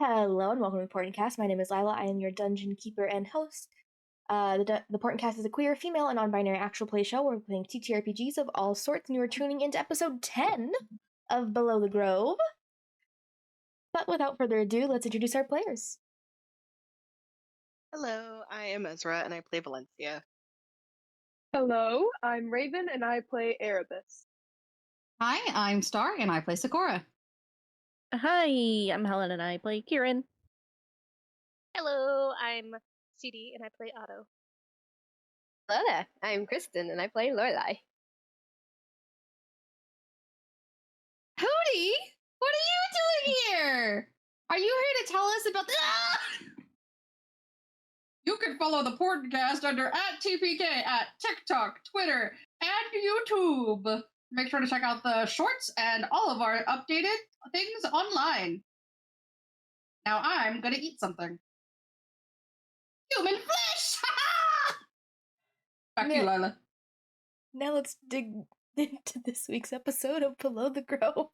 Hello and welcome to Portent Kast. My name is Lila. I am your dungeon keeper and host. The Portent Kast is a queer, female, and non-binary actual play show where we're playing TTRPGs of all sorts, and you are tuning into episode 10 of Below the Grove. But without further ado, let's introduce our players. Hello, I am Ezra and I play Valencia. Hello, I'm Raven and I play Erebus. Hi, I'm Star and I play Sakura. Hi, I'm Helen and I play Kieran. Hello, I'm CD and I play Otto. Hello there, I'm Kristen and I play Lorelai. Hootie, what are you doing here? Are you here to tell us about the... You can follow the Portent Kast under @TPK at TikTok, Twitter, and YouTube. Make sure to check out the shorts and all of our updated things online. Now I'm gonna eat something. Human flesh! Back to you, Lila. Now let's dig into this week's episode of Below the Grove.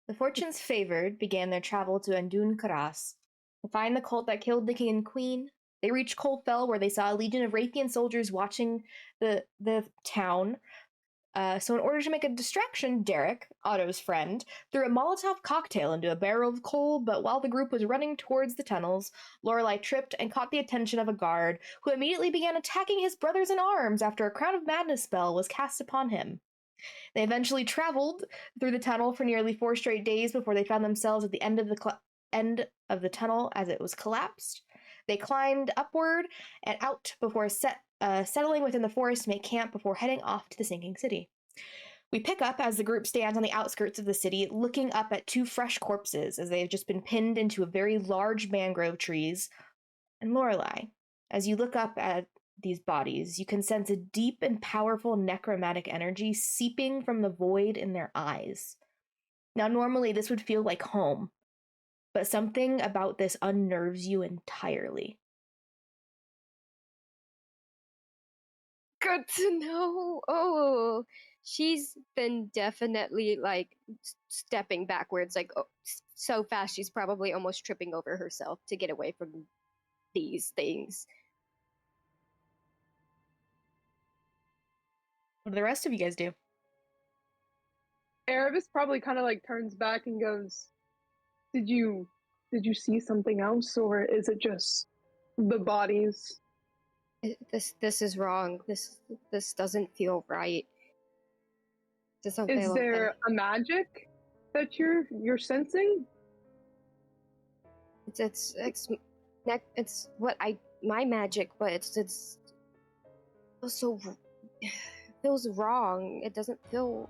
The Fortunes Favored began their travel to Andun Karas to find the cult that killed the king and queen. They reached Coldfell, where they saw a legion of Raytheon soldiers watching the town. So in order to make a distraction, Derek, Otto's friend, threw a Molotov cocktail into a barrel of coal, but while the group was running towards the tunnels, Lorelai tripped and caught the attention of a guard, who immediately began attacking his brothers in arms after a Crown of Madness spell was cast upon him. They eventually traveled through the tunnel for nearly 4 straight days before they found themselves at the end of the tunnel as it was collapsed. They climbed upward and out before settling within the forest to make camp before heading off to the sinking city. We pick up as the group stands on the outskirts of the city, looking up at 2 fresh corpses as they have just been pinned into a very large mangrove trees. And Lorelai, as you look up at these bodies, you can sense a deep and powerful necromantic energy seeping from the void in their eyes. Now, normally this would feel like home, but something about this unnerves you entirely. Good to know. Oh, she's been definitely stepping backwards, so fast she's probably almost tripping over herself to get away from these things. What do the rest of you guys do? Erebus probably kind of turns back and goes, Did you see something else, or is it just the bodies? This is wrong. This doesn't feel right. Doesn't Is feel there okay. a magic that you're sensing? It's what my magic, but it's also feels wrong. It doesn't feel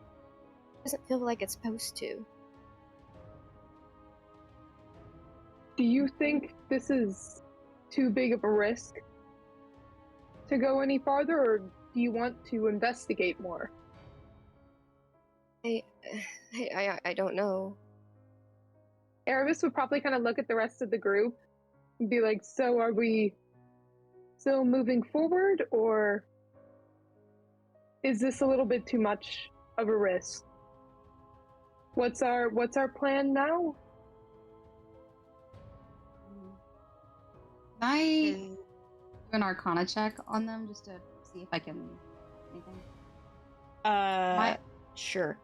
like it's supposed to. Do you think this is too big of a risk to go any farther, or do you want to investigate more? I don't know. Erebus would probably kind of look at the rest of the group and be like, so are we still moving forward, or is this a little bit too much of a risk? What's our plan now? Can I And do an Arcana check on them just to see if I can anything? Sure.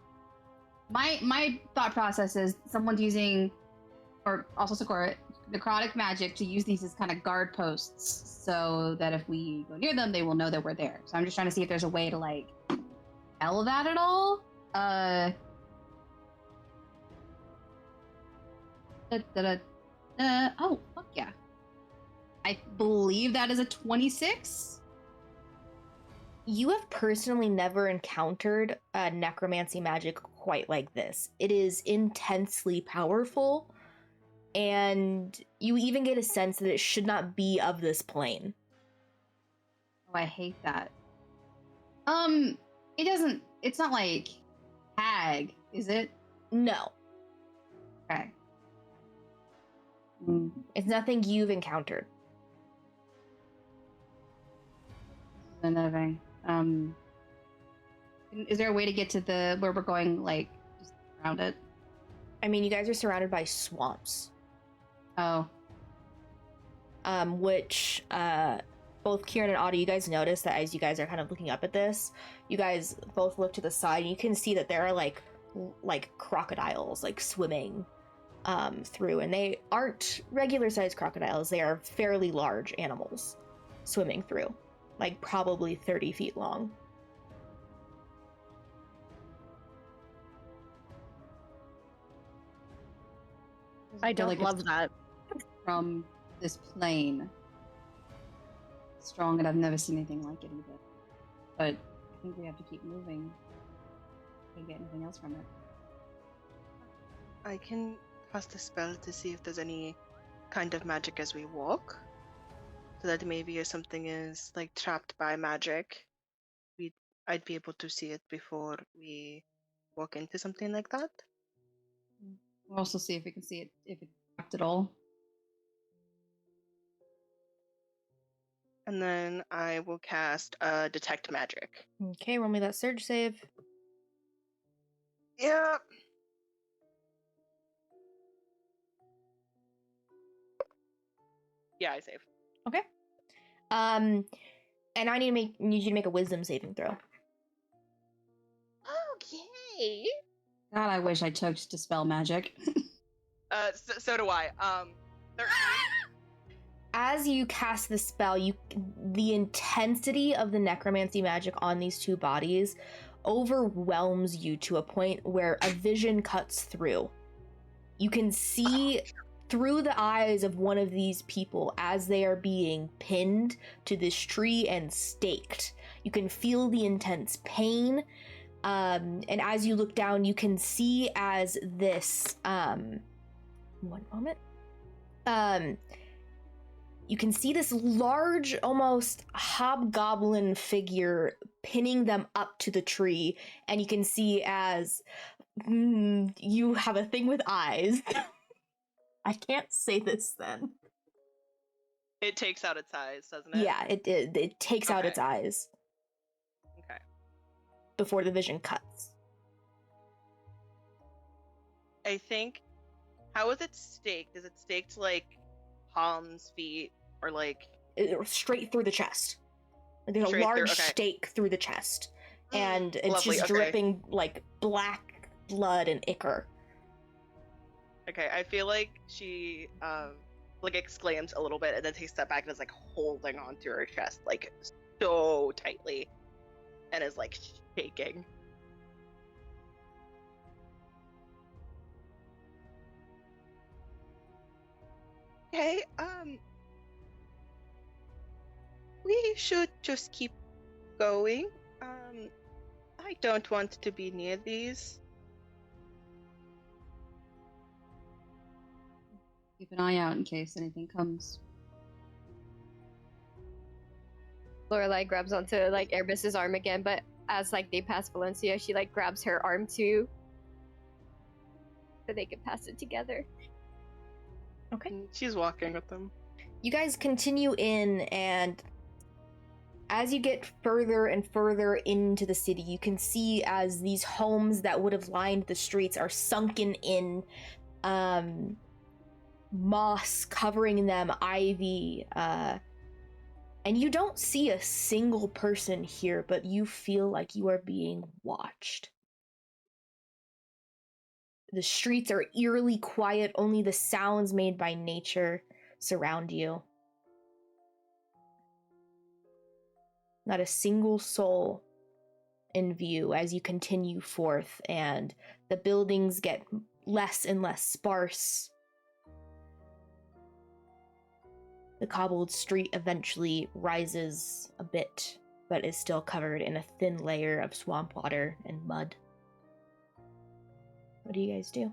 My thought process is someone's using, or also Sakura, necrotic magic to use these as kind of guard posts, so that if we go near them, they will know that we're there. So I'm just trying to see if there's a way to like tell that at all. Oh, fuck yeah. I believe that is a 26. You have personally never encountered necromancy magic quite like this. It is intensely powerful, and you even get a sense that it should not be of this plane. Oh, I hate that. It's not like hag, is it? No, Okay. it's nothing you've encountered. Another thing. Is there a way to get to where we're going, like, just around it? I mean, you guys are surrounded by swamps, Oh. which both Kieran and Otto, you guys notice that as you guys are kind of looking up at this, you guys both look to the side and you can see that there are like crocodiles like swimming through, and they aren't regular sized crocodiles. They are fairly large animals swimming through, like probably 30 feet long. I don't Like love that. from this plane. Strong, and I've never seen anything like it either. But I think we have to keep moving. Can't get anything else from it. I can cast a spell to see if there's any kind of magic as we walk, so that maybe if something is like trapped by magic, I'd be able to see it before we walk into something like that. We'll also see if we can see it, if it's trapped at all. And then I will cast detect magic. Okay, roll me that surge save. Yeah. Yeah, I save. Okay. And I need you to make a wisdom saving throw. Okay. God, I wish I took dispel magic. So do I. 13. As you cast the spell, the intensity of the necromancy magic on these two bodies overwhelms you to a point where a vision cuts through. You can see through the eyes of one of these people as they are being pinned to this tree and staked. You can feel the intense pain. And as you look down, you can see as this, one moment. You can see this large, almost hobgoblin figure pinning them up to the tree, and you can see as you have a thing with eyes. I can't say this then. It takes out its eyes, doesn't it? Yeah, it takes out Okay. its eyes Okay. before the vision cuts. I think. How is it staked? Is it staked like palms, feet, or like Straight through the chest. There's a Straight through, large okay. stake through the chest, and it's Lovely, just okay. dripping like black blood and ichor. Okay, I feel like she like exclaims a little bit and then takes a step back and is like holding onto her chest like so tightly and is like shaking. Okay, we should just keep going. I don't want to be near these. Keep an eye out in case anything comes. Lorelai grabs onto like Erebus's arm again, but as like they pass Valencia, she like grabs her arm too, so they can pass it together. Okay. She's walking with them. You guys continue in, and as you get further and further into the city, you can see as these homes that would have lined the streets are sunken in, moss covering them, ivy, and you don't see a single person here, but you feel like you are being watched. The streets are eerily quiet, only the sounds made by nature surround you. Not a single soul in view as you continue forth, and the buildings get less and less sparse. The cobbled street eventually rises a bit, but is still covered in a thin layer of swamp water and mud. What do you guys do?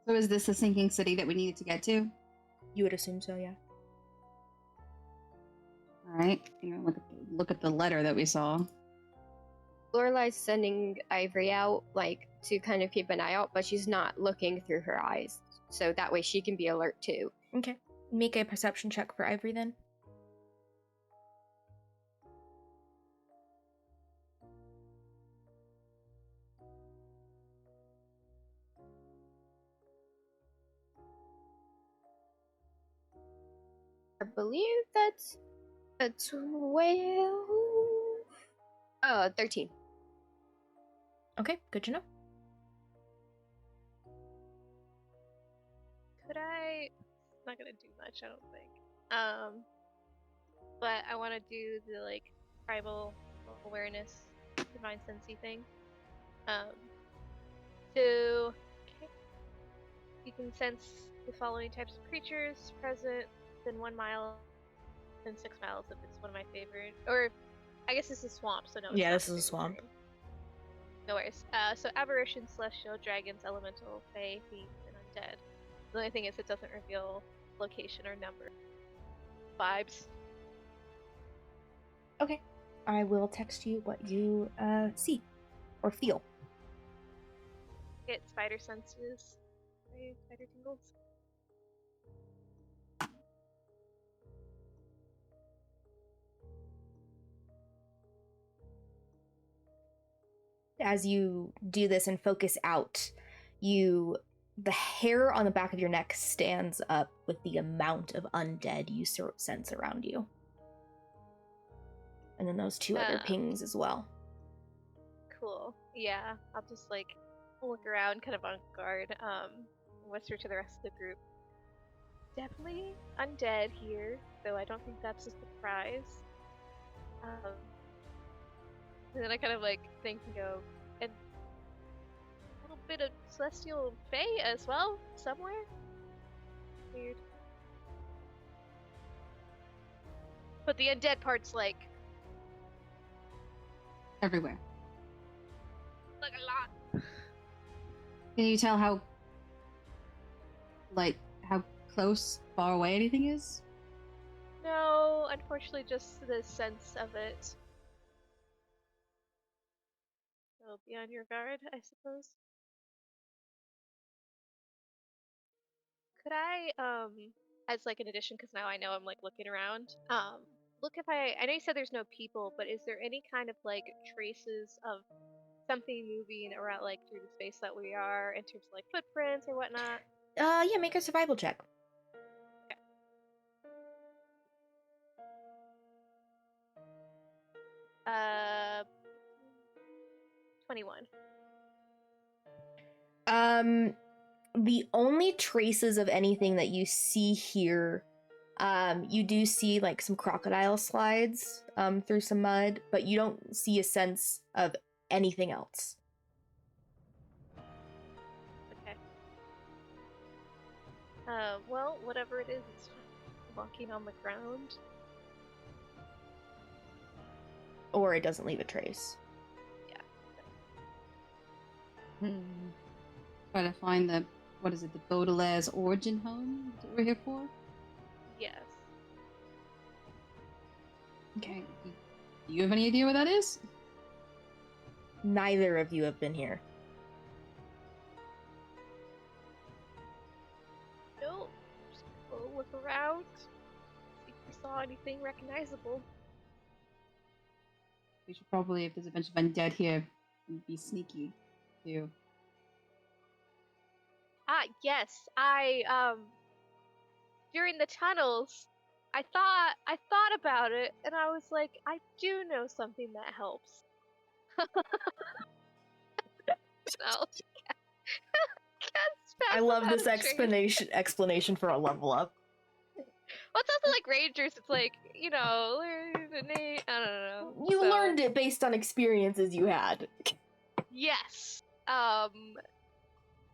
So is this a sinking city that we needed to get to? You would assume so, yeah. All right. You know, look at the letter that we saw. Lorelai's sending Ivory out, like, to kind of keep an eye out, but she's not looking through her eyes, so that way she can be alert too. Okay. Make a perception check for Ivory then. I believe that's a 12. 13. Okay, good to know. Could I? Not gonna do much, I don't think. But I want to do the like tribal awareness, divine sensey thing. So you can sense the following types of creatures present within 1 mile and 6 miles if it's one of my favorite. Or I guess this is swamp, so no. It's Yeah, not this my is a favorite swamp. terrain. No worries. So aberration, celestial, dragons, elemental, fae, fiends, and undead. The only thing is it doesn't reveal location or number. Vibes. Okay. I will text you what you see or feel. Get spider senses. Spider tingles. As you do this and focus out, the hair on the back of your neck stands up with the amount of undead you sense around you. And then those two other pings as well. Cool. Yeah, I'll just like look around kind of on guard, whisper to the rest of the group. Definitely undead here, though I don't think that's a surprise. And then I kind of like think and go, and a little bit of celestial fae as well, somewhere? Weird. But the undead part's like Everywhere. a lot. Can you tell how close, far away anything is? No, unfortunately just the sense of it. So be on your guard, I suppose. Could I, as like an addition, because now I know I'm like looking around, look if I know you said there's no people, but is there any kind of like traces of something moving around like through the space that we are in terms of like footprints or whatnot? Yeah, make a survival check. Okay. 21. The only traces of anything that you see here, you do see like some crocodile slides through some mud, but you don't see a sense of anything else. Okay. Well, whatever it is, it's walking on the ground. or it doesn't leave a trace. Try to find the, what is it, the Baudelaire's origin home? Is that what we're here for? Yes. Okay. Do you have any idea where that is? Neither of you have been here. No. Just go look around. See if we saw anything recognizable. We should probably, if there's a bunch of undead here, be sneaky, too. Yes. During the tunnels, I thought about it, and I was like, I do know something that helps. No. I love this explanation for a level up. Well, it's also like Rangers. It's like, you know, I don't know. You learned it based on experiences you had. Yes.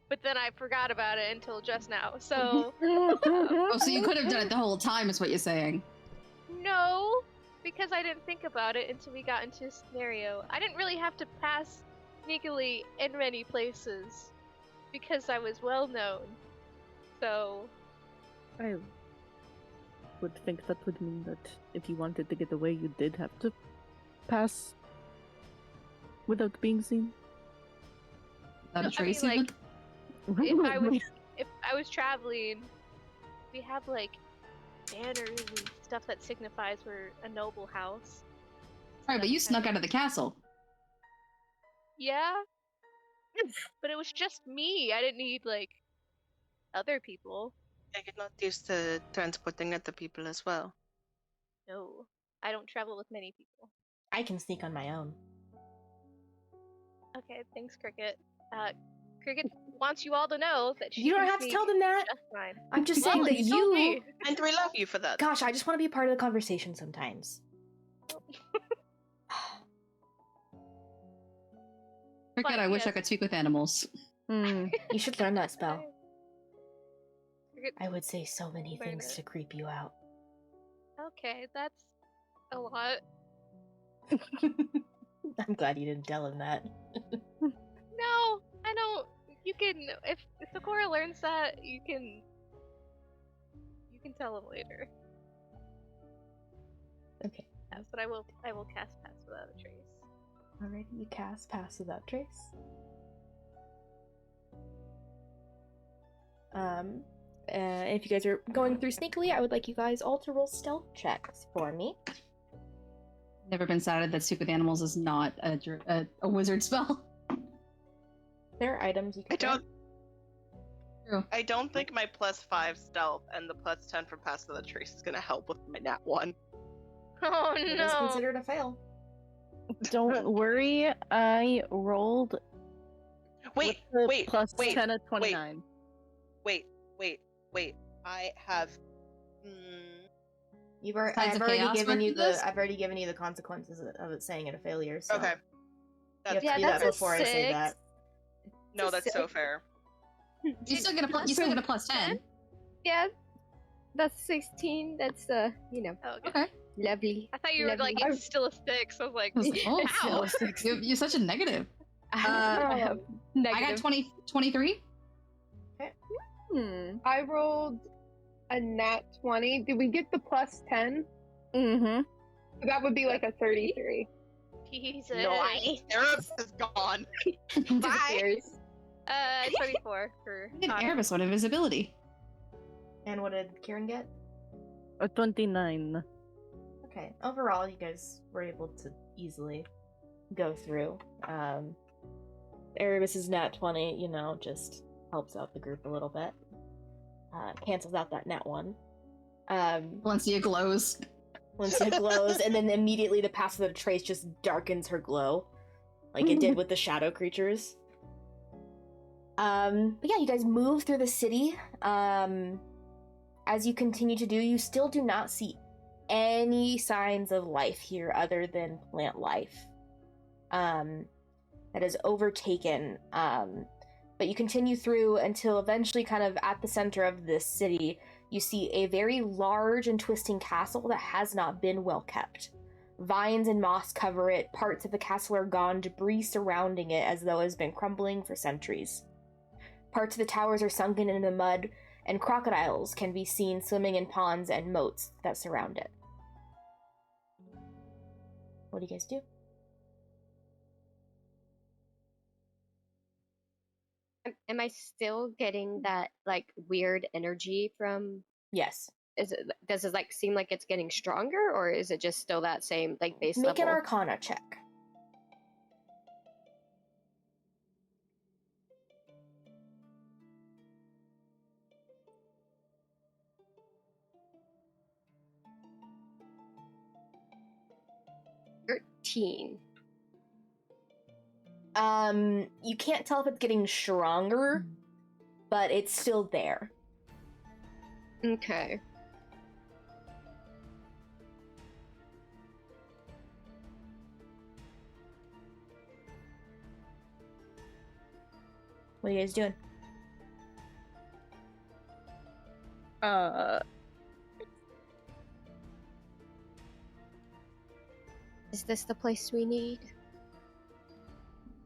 But then I forgot about it until just now. So. Oh, so you could have done it the whole time, is what you're saying? No, because I didn't think about it until we got into a scenario. I didn't really have to pass sneakily in many places because I was well known. So. I would think that would mean that if you wanted to get away, you did have to pass without being seen. Without No, a trace, I mean, even? if I was traveling, we have like banners and stuff that signifies we're a noble house. Right, but you snuck out of the castle. Yeah, but it was just me. I didn't need like other people. I get not used to transporting other people as well. No, I don't travel with many people. I can sneak on my own. Okay, thanks, Cricket. Cricket wants you all to know that she You don't can have to sneak tell them that. just fine. I'm just Well, saying that you told me. And we love you for that. Gosh, I just want to be a part of the conversation sometimes. Cricket, I wish I could speak with animals. You should learn that spell. Cricket, I would say so many Learn things it. to creep you out. okay, that's a lot. I'm glad you didn't tell him that. No, I don't. You can, if Sakura learns that, you can tell him later. Okay. Yes, but I will cast Pass Without a Trace. Alright, you cast Pass Without Trace. If you guys are going through sneakily, I would like you guys all to roll stealth checks for me. Never been decided that Speak with Animals is not a wizard spell. There are items you can I don't. True. I don't think my +5 stealth and the +10 from Pass Without Trace is gonna help with my nat 1. Oh It is no! considered a fail. Don't worry, I rolled Wait, with the wait, plus wait, 10 at 29. wait. I have. Signs I've of already chaos given you work for this? I've already given you the consequences of it saying it a failure. So Okay. you have to Yeah, do that's that a before I say 6. that. No, that's so Sick. fair. You still get a plus 10. Yeah, that's 16. That's you know, Oh, okay. Okay. lovely. I thought you were like, Lovely. it's still a 6. I was like, I was like, oh, ow! you're such a negative. I have I negative. got 23. I rolled a nat 20. Did we get the plus 10? Mm-hmm. That would be like a 33. Jesus. Nice. Erebus is gone. Bye. Disappears. 24 for An Erebus on invisibility. And what did Kieran get? A 29. Okay. Overall, you guys were able to easily go through. Erebus's nat 20, just helps out the group a little bit. Cancels out that nat 1. Valencia glows. Once it glows, and then immediately the Pass Without a Trace just darkens her glow, like it did with the shadow creatures. But yeah, you guys move through the city. As you continue to do, you still do not see any signs of life here other than plant life. That is overtaken. But you continue through until eventually, kind of at the center of this city, you see a very large and twisting castle that has not been well kept. Vines and moss cover it, parts of the castle are gone, debris surrounding it as though it has been crumbling for centuries. Parts of the towers are sunken in the mud, and crocodiles can be seen swimming in ponds and moats that surround it. What do you guys do? Am I still getting that like weird energy from? Yes. Does it like seem like it's getting stronger, or is it just still that same like base Make an level? Arcana check. $13. You can't tell if it's getting stronger, but it's still there. Okay. What are you guys doing? Is this the place we need?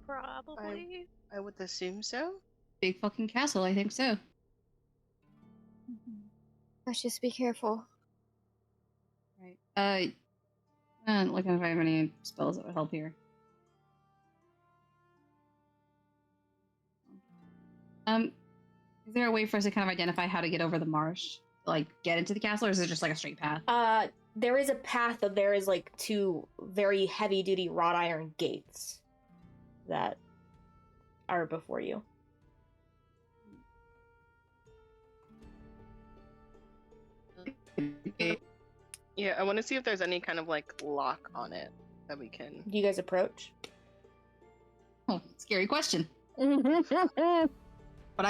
Probably. I would assume so. Big fucking castle, I think so. Let's just be careful. Right. Looking if I have any spells that would help here. Is there a way for us to kind of identify how to get over the marsh? Like, get into the castle, or is it just like a straight path? There is a path, but there is like 2 very heavy-duty wrought iron gates that are before you. Yeah, I want to see if there's any kind of like lock on it that we can. Do you guys approach? Oh, scary question. But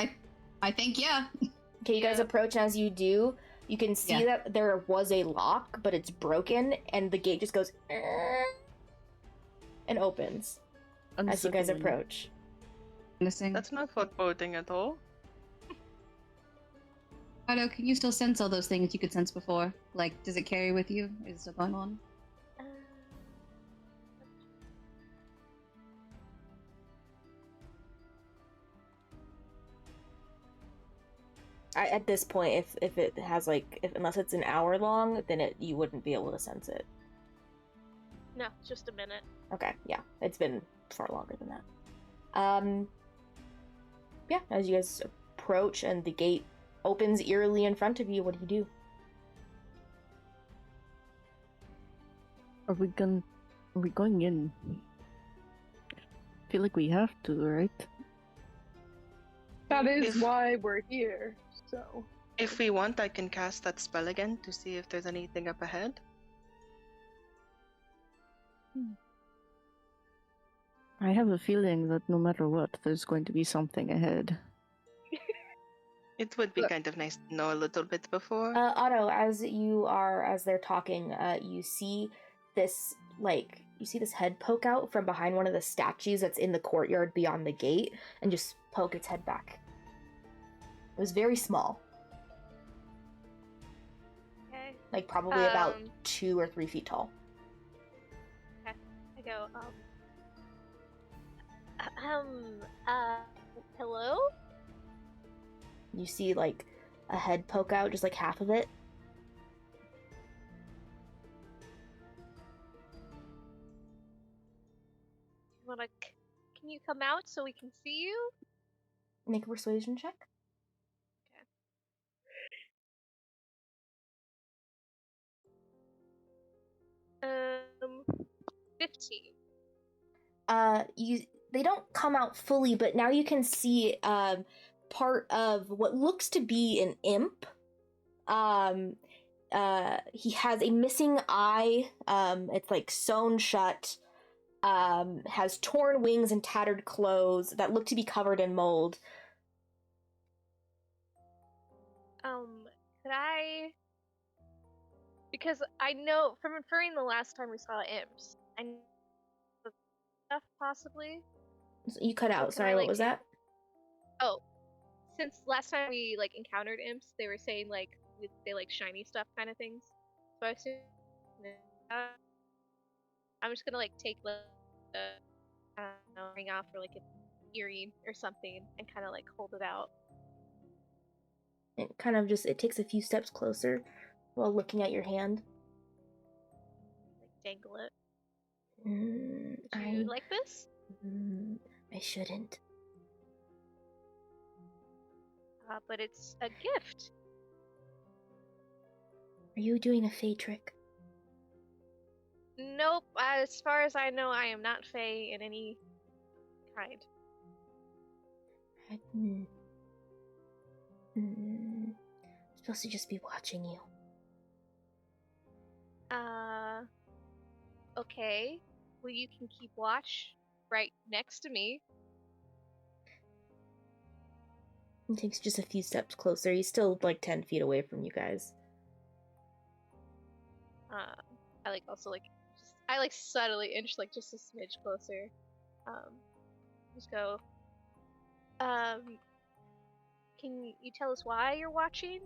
I think, yeah. Okay, you guys approach, and as you do, you can see that there was a lock, but it's broken, and the gate just goes and opens as you guys approach. That's not foreboding at all. Otto, can you still sense all those things you could sense before? Like, does it carry with you? Is it still going on? At this point, if it has unless it's an hour long, then you wouldn't be able to sense it. No, just a minute. Okay, yeah, it's been far longer than that. Yeah, as you guys approach and the gate opens eerily in front of you, what do you do? Are we going in? I feel like we have to, right? That is If- why we're here, so. If we want, I can cast that spell again to see if there's anything up ahead. I have a feeling that no matter what, there's going to be something ahead. It would be kind of nice to know a little bit before. Otto, as they're talking, you see this head poke out from behind one of the statues that's in the courtyard beyond the gate, and just poke its head back. It was very small. Okay. Like probably about 2 or 3 feet tall. Okay. I go, hello? You see like a head poke out, just like half of it. Can you come out so we can see you? Make a persuasion check. 15. They don't come out fully, but now you can see part of what looks to be an imp. He has a missing eye. It's like sewn shut. Has torn wings and tattered clothes that look to be covered in mold. Could I? Because I know from inferring the last time we saw imps, I know the stuff possibly. You cut out. Sorry, what was that? Oh, since last time we encountered imps, they were saying they like shiny stuff kind of things. So I assume. I'm just gonna like take the I don't know, ring off or like an earring or something and kind of like hold it out. It kind of just, it takes a few steps closer while looking at your hand. Like dangle it. Mm, Do you like this? I shouldn't. But it's a gift. Are you doing a Fey trick? Nope. As far as I know, I am not Fey in any kind. I'm supposed to just be watching you. Okay. Well, you can keep watch right next to me. He takes just a few steps closer. He's still like 10 feet away from you guys. I like also like just I like subtly inch like just a smidge closer. Just go. Can you tell us why you're watching?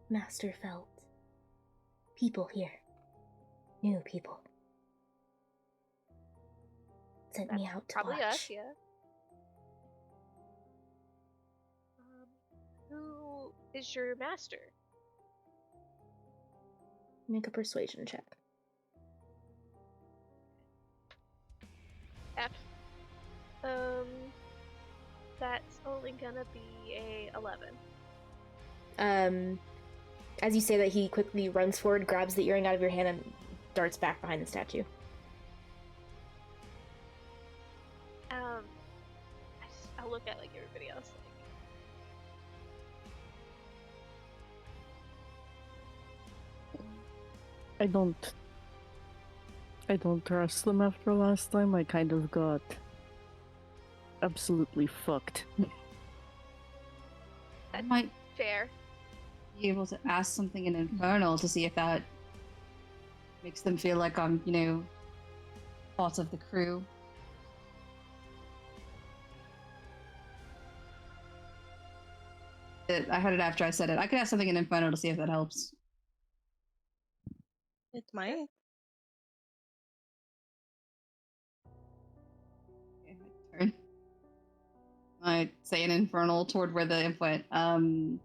Master felt people here. New people. Sent me out to Probably watch. us, yeah. Who is your master? Make a persuasion check. F. That's only gonna be a 11. As you say that, he quickly runs forward, grabs the earring out of your hand, and darts back behind the statue. I'll look at like everybody else. I don't trust them after last time. I kind of got absolutely fucked. I might Fair. be able to ask something in Infernal to see if that makes them feel like I'm, part of the crew. I heard it after I said it. I could ask something in Infernal to see if that helps. It might. Okay, my turn. I say an Infernal toward where the imp went. Can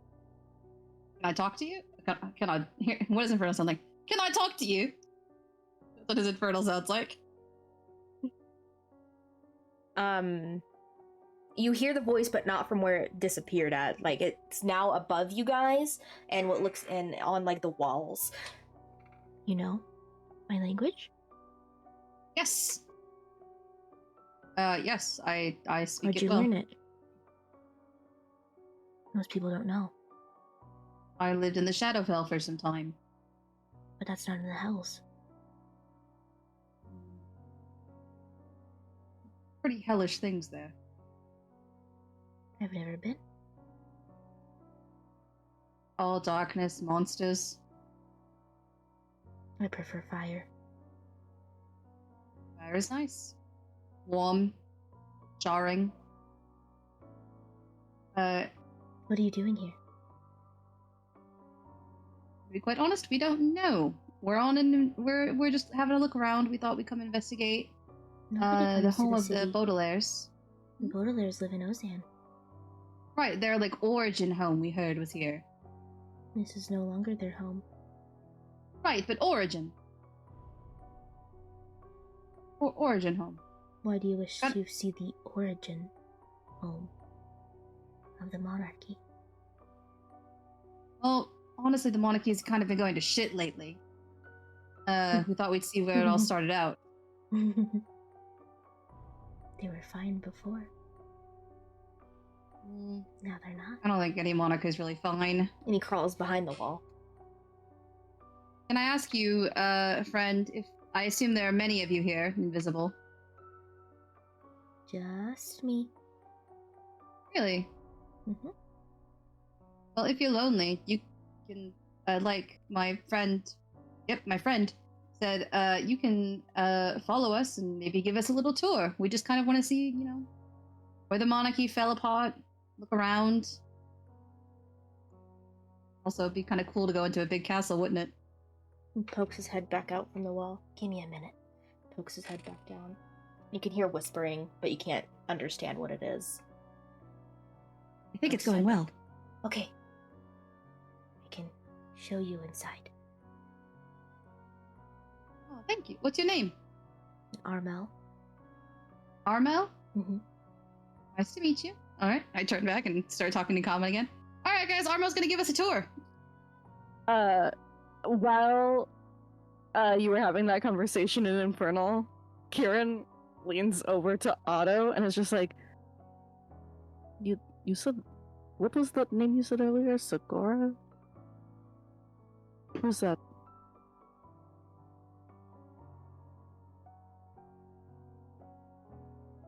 I talk to you? Can I hear? What does Infernal sound like? Can I talk to you? What does Infernal sounds like? You hear the voice, but not from where it disappeared at. Like, it's now above you guys, and what looks in on like the walls. You know my language? Yes. Yes, I speak Where'd it you well. learn it? Most people don't know, I lived in the Shadowfell for some time. but that's not in the Hells. Pretty hellish things there. I've never been. All darkness, monsters. I prefer fire. Fire is nice. Warm. Jarring. What are you doing here? To be quite honest, we don't know. We're just having a look around. We thought we'd come investigate Nobody the comes to home the of the city. Baudelaires. The Baudelaires live in Ozan. Right, their origin home we heard was here. This is no longer their home. Right, but origin. Origin home. Why do you wish Got- to see the origin home of the monarchy? Well, honestly, the monarchy has kind of been going to shit lately. We thought we'd see where it all started out. They were fine before. Now they're not. I don't think any monarch is really fine. And he crawls behind the wall. Can I ask you, friend, if I assume there are many of you here, invisible? Just me. Really? Mm-hmm. Well, if you're lonely, you can, like my friend, my friend said, you can follow us and maybe give us a little tour. We just kind of want to see, where the monarchy fell apart, look around. Also, it'd be kind of cool to go into a big castle, wouldn't it? He pokes his head back out from the wall. Give me a minute. Pokes his head back down. You can hear whispering, but you can't understand what it is. I think it's going well. Okay. I can show you inside. Oh, thank you. What's your name? Armel. Armel? Mm-hmm. Nice to meet you. All right. I turn back and start talking in common again. All right, guys. Armel's gonna give us a tour. While you were having that conversation in Infernal, Kieran leans over to Otto and is just like, You said, what was that name you said earlier? Sakura? Who's that?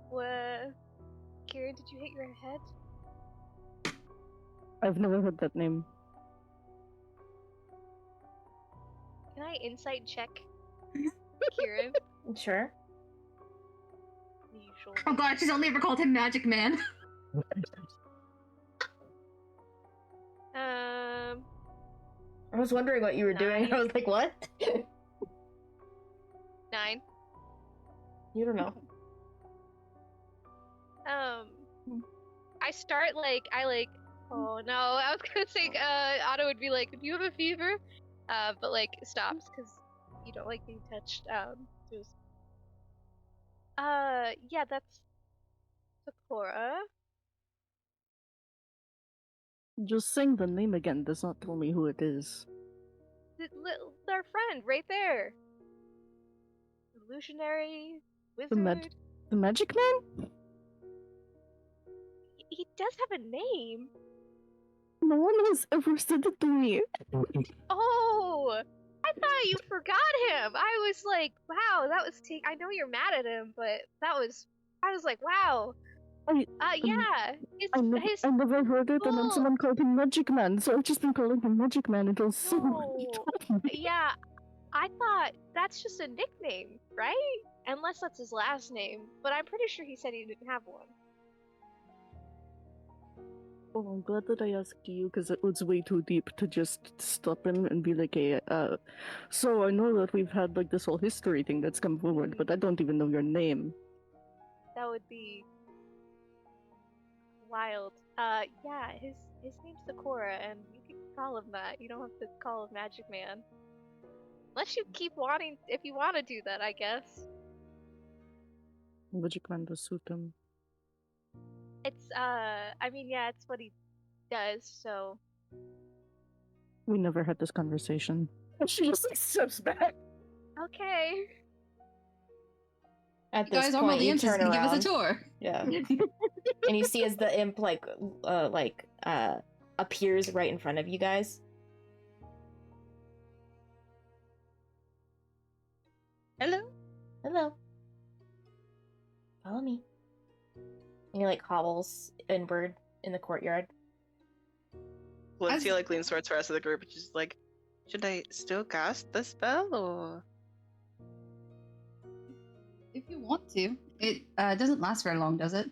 What? Kieran, did you hit your head? I've never heard that name. Can I insight check Kieran? Sure. Usual. Oh god, she's only ever called him Magic Man. I was wondering what you were doing. I was like, what? 9. You don't know. I start oh no, I was gonna say Otto would be like, do you have a fever? But like stops because you don't like being touched. Yeah, that's Sakura. Just saying the name again does not tell me who it is. Our friend right there. Illusionary wizard. The Magic Man? He does have a name. No one has ever said it to me. Oh, I thought you forgot him. I was like, wow, that was. I know you're mad at him, but I was like, wow. Yeah. I never heard it, and then someone called him Magic Man, so I've just been calling him Magic Man until someone told me. Yeah, I thought that's just a nickname, right? Unless that's his last name, but I'm pretty sure he said he didn't have one. Oh, I'm glad that I asked you, because it was way too deep to just stop him and be like, hey, so I know that we've had, like, this whole history thing that's come forward, but I don't even know your name. That would be wild. Yeah, his name's Sakura, and you can call him that. You don't have to call him Magic Man. Unless you keep wanting, if you want to do that, I guess. Magic Man does suit him. It's, I mean, yeah, it's what he does, so. We never had this conversation. She just, like, steps back. Okay. At You this guys, point, Armel the you Imp is turn gonna around. give us a tour. Yeah. And you see as the imp, appears right in front of you guys. Hello? Hello. Follow me. And he, hobbles inward in the courtyard. Valencia, leans towards the rest of the group, and she's like, should I still cast the spell, or? If you want to. It doesn't last very long, does it?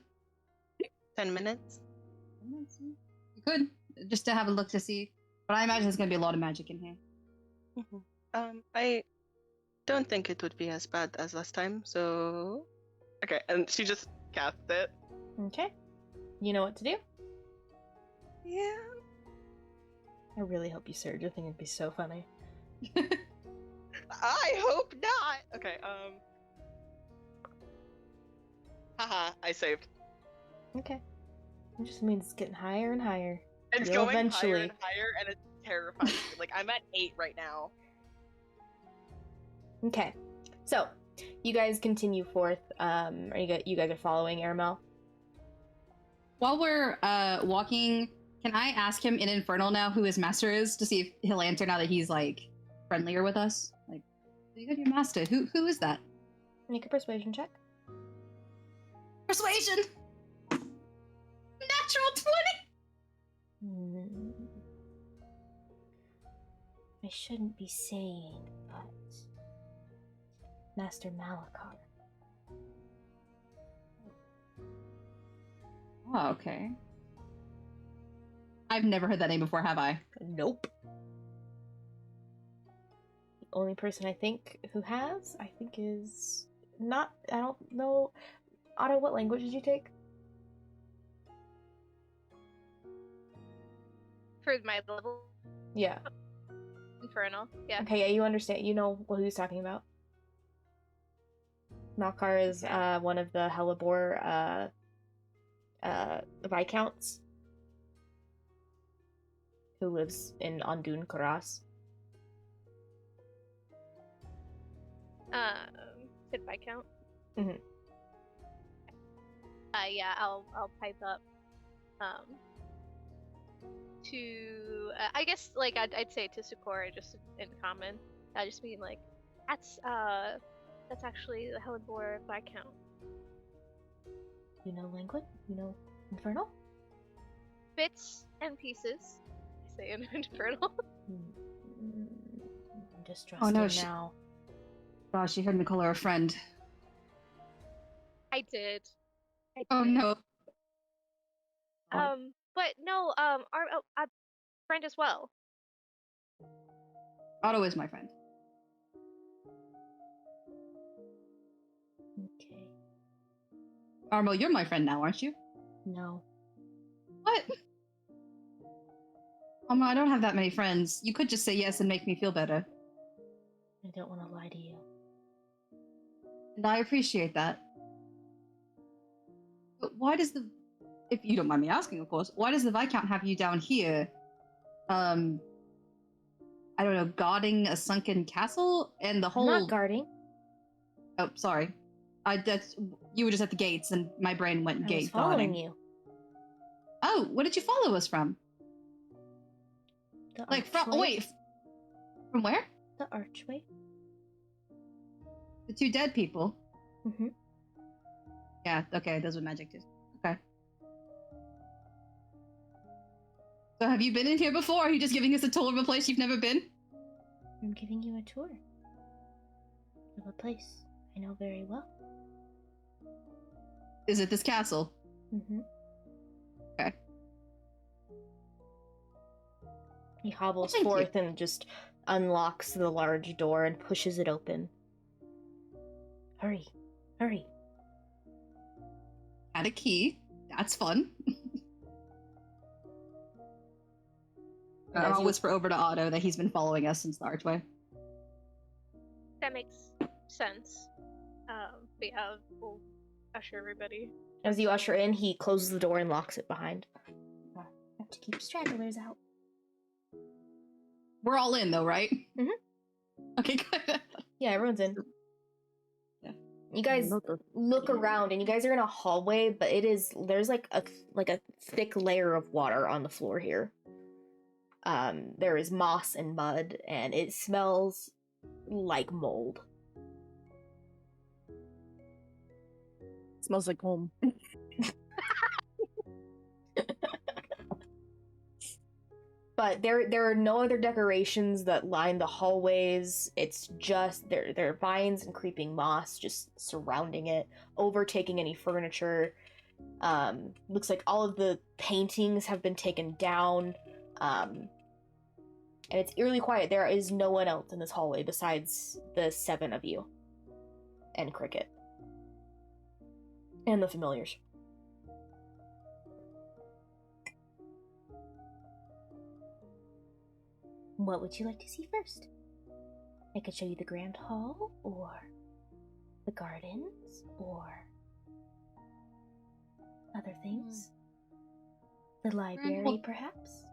10 minutes? You could, just to have a look to see. But I imagine there's going to be a lot of magic in here. Mm-hmm. I don't think it would be as bad as last time, so... Okay, and she just cast it. Okay. You know what to do? Yeah. I really hope you surge. I think it'd be so funny. I hope not! Okay, Haha, I saved. Okay. It just means it's getting higher and higher. It's You'll going eventually... higher and higher, and it's terrifying. I'm at 8 right now. Okay. So, you guys continue forth. You guys are following Aramel? While we're walking, can I ask him in Infernal now who his master is to see if he'll answer now that he's friendlier with us? You got your master. Who is that? Make a persuasion check. Persuasion! Natural 20! I shouldn't be saying, but Master Malakar. Oh, okay. I've never heard that name before, have I? Nope. only person I think who has, I think is not. I don't know. Otto, what language did you take? For my level Yeah. Infernal. Yeah. Okay, yeah, you understand. You know who he's talking about. Malkar is one of the Hellebore Viscounts who lives in Andun Karas. Said Viscount. Mhm. Yeah, I'll pipe up. To I guess like I'd say to Sakura just in common. I just mean like that's actually the Hellebore Viscount. You know language? You know Infernal? Bits and pieces. I say in Infernal. I'm distrusting Oh, no, now. Wow, she heard me call her a friend. I did. Oh no. But no, our friend as well. Otto is my friend. Okay. Armo, you're my friend now, aren't you? No. What? Armo, I don't have that many friends. You could just say yes and make me feel better. I don't want to lie to you. And I appreciate that. But why does the... If you don't mind me asking, of course, why does the Viscount have you down here? I don't know, guarding a sunken castle? And the whole... I'm not guarding. Oh, sorry. You were just at the gates and my brain went I was gate following guarding. you. Oh, where did you follow us from? The Like, archway. wait. From where? The archway. The two dead people? Mm-hmm. Yeah, okay, those were magic too. Okay. So have you been in here before? Or are you just giving us a tour of a place you've never been? I'm giving you a tour of a place I know very well. Is it this castle? Mm-hmm. Okay. He hobbles Thank you. forth and just unlocks the large door and pushes it open. Hurry. Hurry. Add a key. That's fun. And as I'll you- whisper over to Otto that he's been following us since the archway. That makes sense. But yeah, we'll usher everybody. As you usher in, he closes the door and locks it behind. Have to keep stragglers out. We're all in though, right? Mhm. Okay, good. Yeah, everyone's in. Yeah. You guys look around, and you guys are in a hallway, but there's like a thick layer of water on the floor here. There is moss and mud, and it smells like mold. Smells like home. But there are no other decorations that line the hallways. It's just there are vines and creeping moss just surrounding it, overtaking any furniture. Looks like all of the paintings have been taken down. And it's eerily quiet. There is no one else in this hallway besides the 7 of you. And Cricket. And the familiars. What would you like to see first? I could show you the Grand Hall, or the gardens, or other things. The library, Hall. perhaps?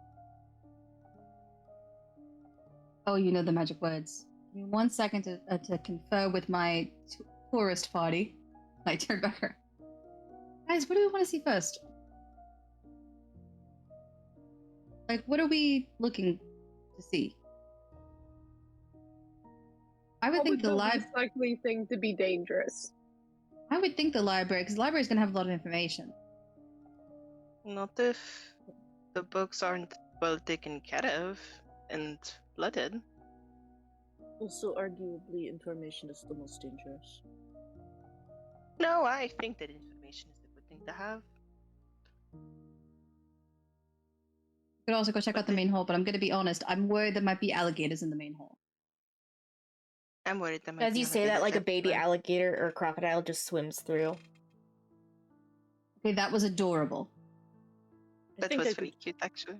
Oh, you know the magic words. Give me 1 second to confer with my tourist party. I turn back around. Guys, what do we want to see first? Like, what are we looking to see? I would What think would the the library. least likely thing to be dangerous? I would think the library, because the library's gonna have a lot of information. Not if the books aren't well taken care of and flooded. Also, arguably, information is the most dangerous. No, I think that information is a good thing to have. Could also go check out the main hall, but I'm gonna be honest, I'm worried there might be alligators in the main hall. I'm worried that might As be you on a say that, bigger like a side baby than mine. alligator or crocodile just swims through. Okay, that was adorable. I That think was I very could, cute, actually.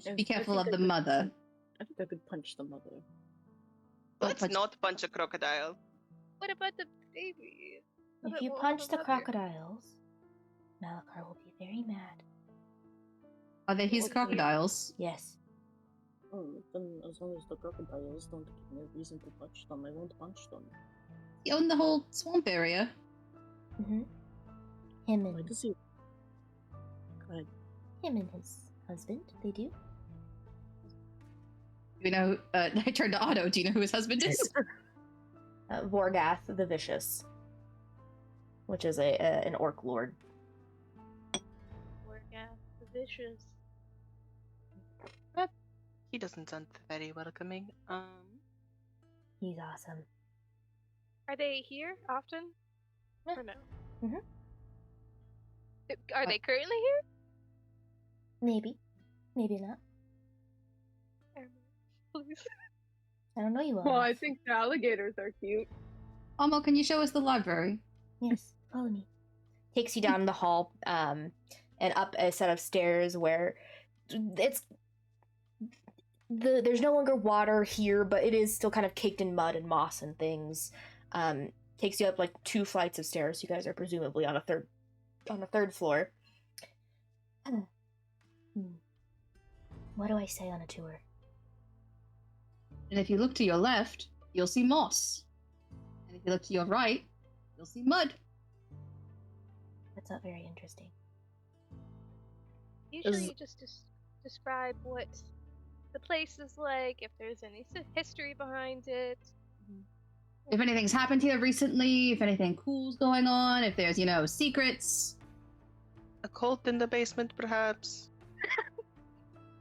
I- Be I careful think of I the could mother. I think I could punch the mother. Let's punch- not punch a crocodile. What about the baby? If It you won't punch have a the mother. crocodiles, Malachar will be very mad. Are they his Okay. crocodiles? Yes. Then as long as the crocodiles don't give me a reason to punch them, I won't punch them. He owned the whole swamp area. Mm-hmm. Him Why and does he? Go ahead. him and his husband, they do. You know, I turned to Otto. Do you know who his husband is? Vorgath the Vicious, which is an orc lord. Orgath the Vicious. He doesn't sound very welcoming. He's awesome. Are they here often? Yeah. Or no? Mhm. Are they currently here? Maybe. Maybe not. Please. I don't know you all. Well, I enough. think the alligators are cute. Amo, can you show us the library? Yes, follow me. Takes you down the hall, and up a set of stairs where there's no longer water here, but it is still kind of caked in mud and moss and things. Takes you up like 2 flights of stairs. You guys are presumably on a third floor. What do I say on a tour? And if you look to your left, you'll see moss. And if you look to your right, you'll see mud. That's not very interesting. Usually you just describe what the place is like, if there's any history behind it. If anything's happened here recently, if anything cool's going on, if there's, secrets. A cult in the basement, perhaps?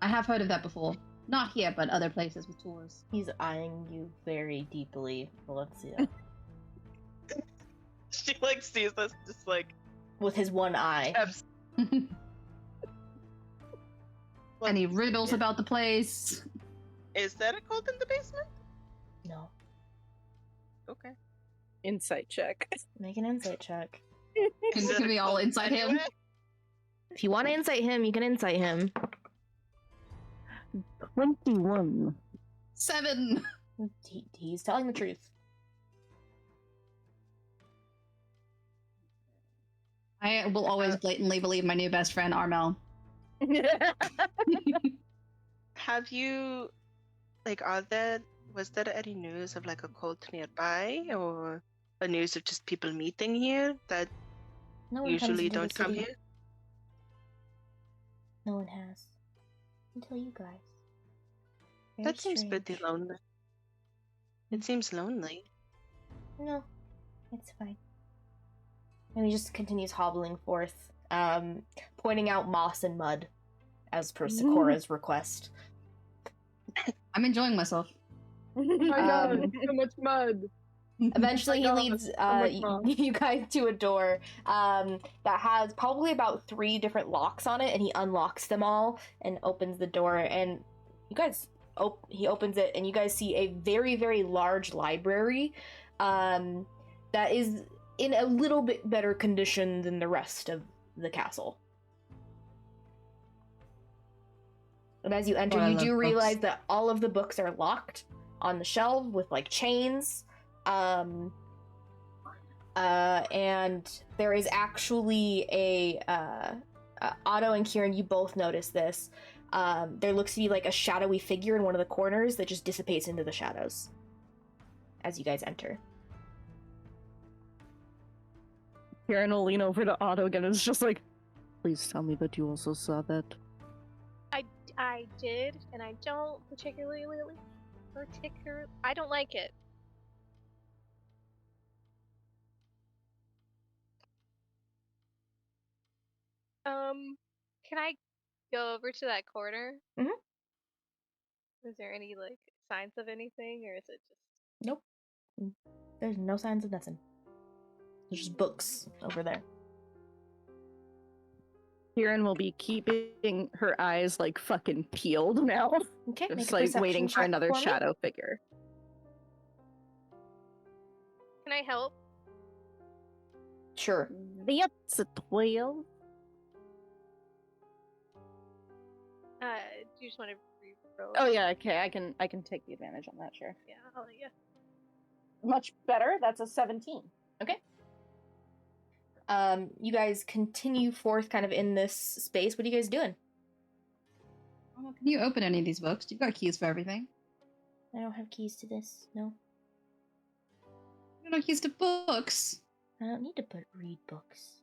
I have heard of that before. Not here, but other places with tours. He's eyeing you very deeply, Valencia, She, sees us just, with his one eye. abs- Any riddles is- about the place? Is there a cult in the basement? No. Okay. Insight check. Make an insight check. Is there Can a we all cult insight him? anywhere? If you want to insight him, you can insight him. 21. 7! He's telling the truth. I will always blatantly believe my new best friend, Armel. Have you, was there any news of a cult nearby, or a news of just people meeting here that No one usually comes into don't come the city. here? No one has. Until you guys. Very That seems pretty strange. lonely. It seems lonely. No, it's fine. And he just continues hobbling forth, pointing out moss and mud, as per Sikora's request. I'm enjoying myself. Oh my god, Um, so much mud. Eventually, he God, leads much moss. you guys to a door that has probably about 3 different locks on it, and he unlocks them all and opens the door. And you guys, he opens it, and you guys see a very, very large library that is in a little bit better condition than the rest of the castle. And as you enter, Oh, I you love do books. realize that all of the books are locked on the shelf with chains. And there is actually Otto and Kieran, you both notice this. There looks to be a shadowy figure in one of the corners that just dissipates into the shadows as you guys enter. Karen will lean over to Otto again and is just like, please tell me that you also saw that. I did, and I don't I don't like it. Can I go over to that corner? Mhm. Is there any signs of anything, or is it just Nope. There's no signs of nothing. There's just books over there. Kieran will be keeping her eyes fucking peeled now. Okay, make Just a perception waiting for check another for me. shadow figure. I help? Sure. That's a 12. Do you just want to re-roll? Oh yeah, okay, I can take the advantage on that, sure. Yeah, I'll let you. Much better. That's a 17. Okay. You guys continue forth kind of in this space. What are you guys doing? Can you open any of these books? You've got keys for everything. I don't have keys to this. No. You don't have keys to books. I don't need to read books.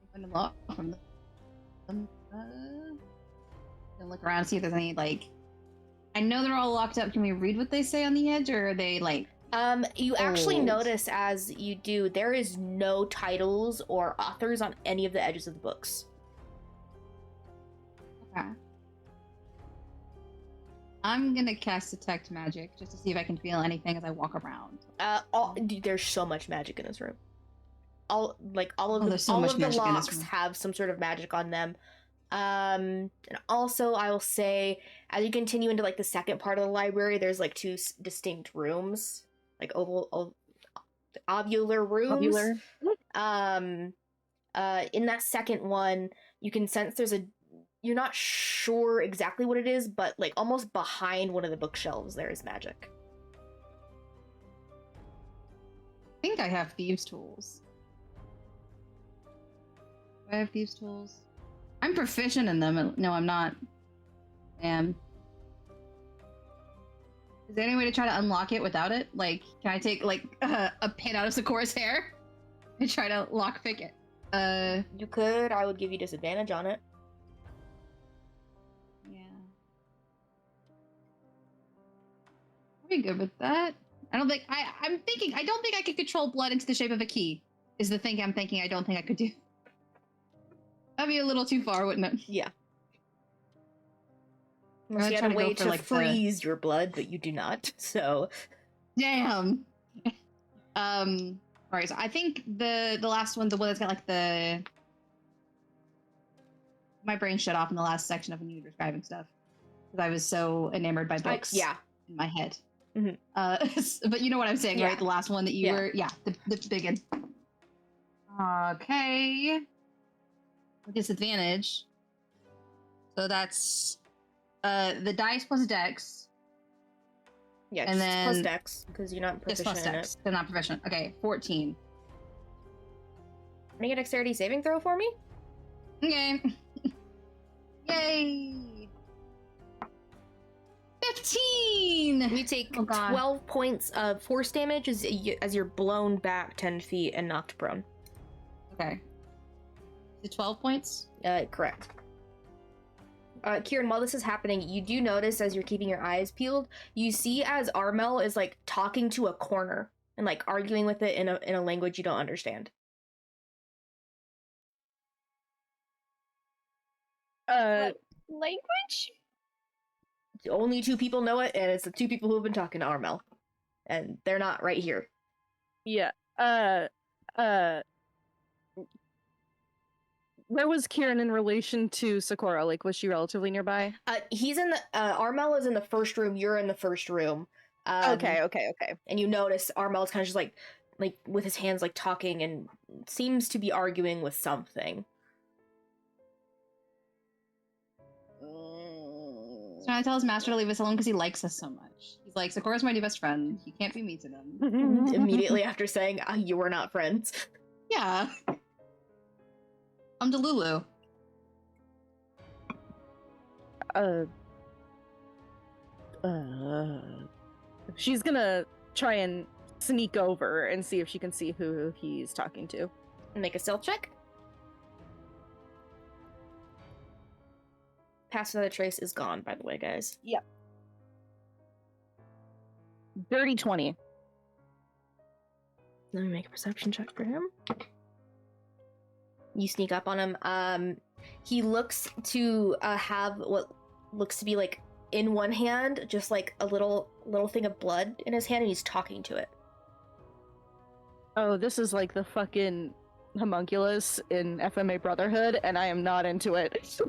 Open a lot from them. Gonna look around, see if there's any, like... I know they're all locked up. Can we read what they say on the edge, or are they, like... You actually old? notice as you do, there is no titles or authors on any of the edges of the books. Okay. I'm gonna cast Detect Magic, just to see if I can feel anything as I walk around. Dude, there's so much magic in this room. All of there's so all much of the magic in this locks room. have some sort of magic on them. And also I will say, as you continue into like the second part of the library, there's like two distinct rooms, like ovular rooms. Ovular. In that second one, you can sense you're not sure exactly what it is, but like almost behind one of the bookshelves there is magic. I think I have thieves' tools. Do I have thieves' tools? I'm proficient in them. No, I'm not. Is there any way to try to unlock it without it? Like, can I take, like, a pin out of Sakura's hair and try to lockpick it? You could. I would give you disadvantage on it. Yeah. I'll be good with that. I don't think I could control blood into the shape of a key, is the thing I'm thinking I don't think I could do. That'd be a little too far, wouldn't it? Yeah. I'm Unless you gonna had a try to way go for, to like, freeze your blood, but you do not, so... Damn! Alright, so I think the last one, the one that's got, like, the... My brain shut off in the last section of when you were describing stuff. Because I was so enamored by books yeah. in my head. Mhm. But you know what I'm saying, Yeah. right? The last one that you were... Yeah, the big one. Okay. With disadvantage. So that's... the dice plus dex. Yeah, And just plus then- dex, because you're not Just proficient plus in dex. it. They're not proficient. Okay, 14. Make a dexterity saving throw for me? Okay. Yay! 15! You take Oh, God. 12 points of force damage as you're blown back 10 feet and knocked prone. Okay. The 12 points? Correct. Kieran, while this is happening, you do notice as you're keeping your eyes peeled, you see as Armel is like talking to a corner and like arguing with it in a language you don't understand. Language? Only two people know it, and it's the two people who have been talking to Armel. And they're not right here. Yeah. Where was Kieran in relation to Sakura? Like, was she relatively nearby? He's in the Armel is in the first room. You're in the first room. Okay. And you notice Armel's kind of just like with his hands like talking and seems to be arguing with something. He's trying to tell his master to leave us alone because he likes us so much. He's like, Sakura's my new best friend. He can't be mean to them. Immediately after saying, you were not friends. Yeah. I'm Delulu. She's gonna try and sneak over and see if she can see who he's talking to. Make a stealth check. Pass without a trace is gone, by the way, guys. Yep. Dirty 20. Let me make a perception check for him. You sneak up on him. He looks to have what looks to be like in one hand, just like a little thing of blood in his hand, and he's talking to it. Oh, this is like the fucking homunculus in FMA Brotherhood, and I am not into it.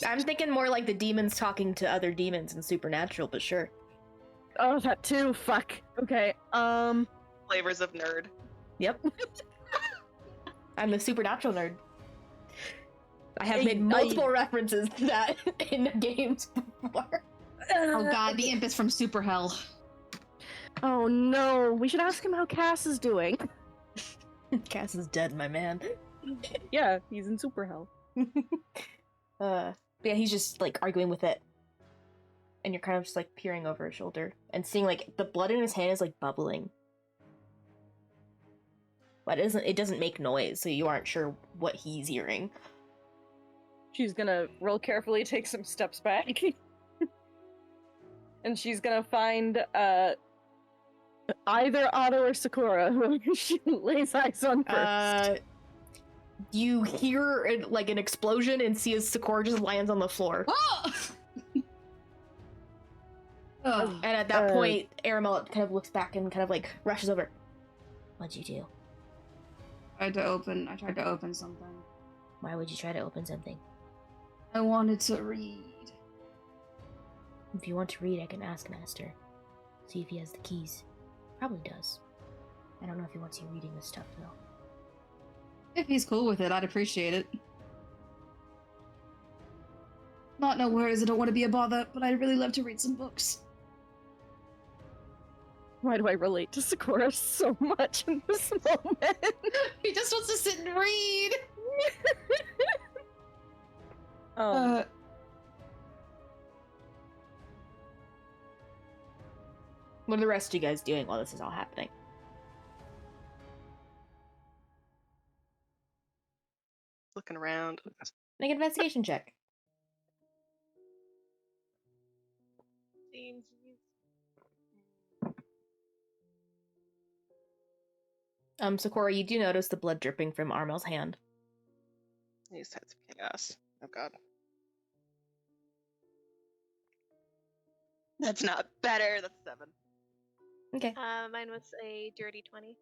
I'm thinking more like the demons talking to other demons in Supernatural, but sure. Oh, that too. Fuck. Okay. Flavors of nerd. Yep. I'm the supernatural nerd. I have made I- multiple references to that in the games before. Oh god, the imp is from Super Hell. Oh no. We should ask him how Cass is doing. Cass is dead, my man. Yeah, he's in super hell. But yeah, he's just like arguing with it. And you're kind of just like peering over his shoulder and seeing like the blood in his hand is like bubbling. But it doesn't make noise, so you aren't sure what he's hearing. She's gonna real carefully take some steps back. And she's gonna find either Otto or Sakura, who she lays eyes on first. You hear like an explosion and see as Sakura just lands on the floor. Oh! Ugh. And at that point, Aramel kind of looks back and kind of like rushes over. What'd you do? I tried to open something. Why would you try to open something? I wanted to read. If you want to read, I can ask Master. See if he has the keys. Probably does. I don't know if he wants you reading this stuff, though. If he's cool with it, I'd appreciate it. Not no worries, I don't want to be a bother, but I'd really love to read some books. Why do I relate to Sakura so much in this moment? He just wants to sit and read! What are the rest of you guys doing while this is all happening? Looking around. Make an investigation check. Seems Sakura, you do notice the blood dripping from Armel's hand. These heads of chaos. Oh god. That's not better. That's 7. Okay. mine was a dirty 20.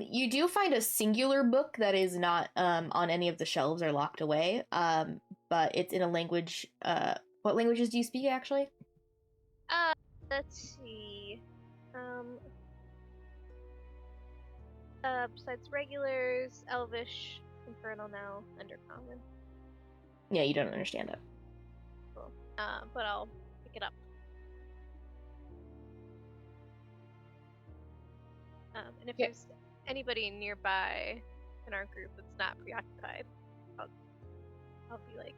You do find a singular book that is not on any of the shelves or locked away. But it's in a language. What languages do you speak actually? Let's see. Besides regulars, Elvish, Infernal now, Undercommon. Yeah, you don't understand it. Cool. But I'll pick it up. And if there's anybody nearby in our group that's not preoccupied, I'll be like,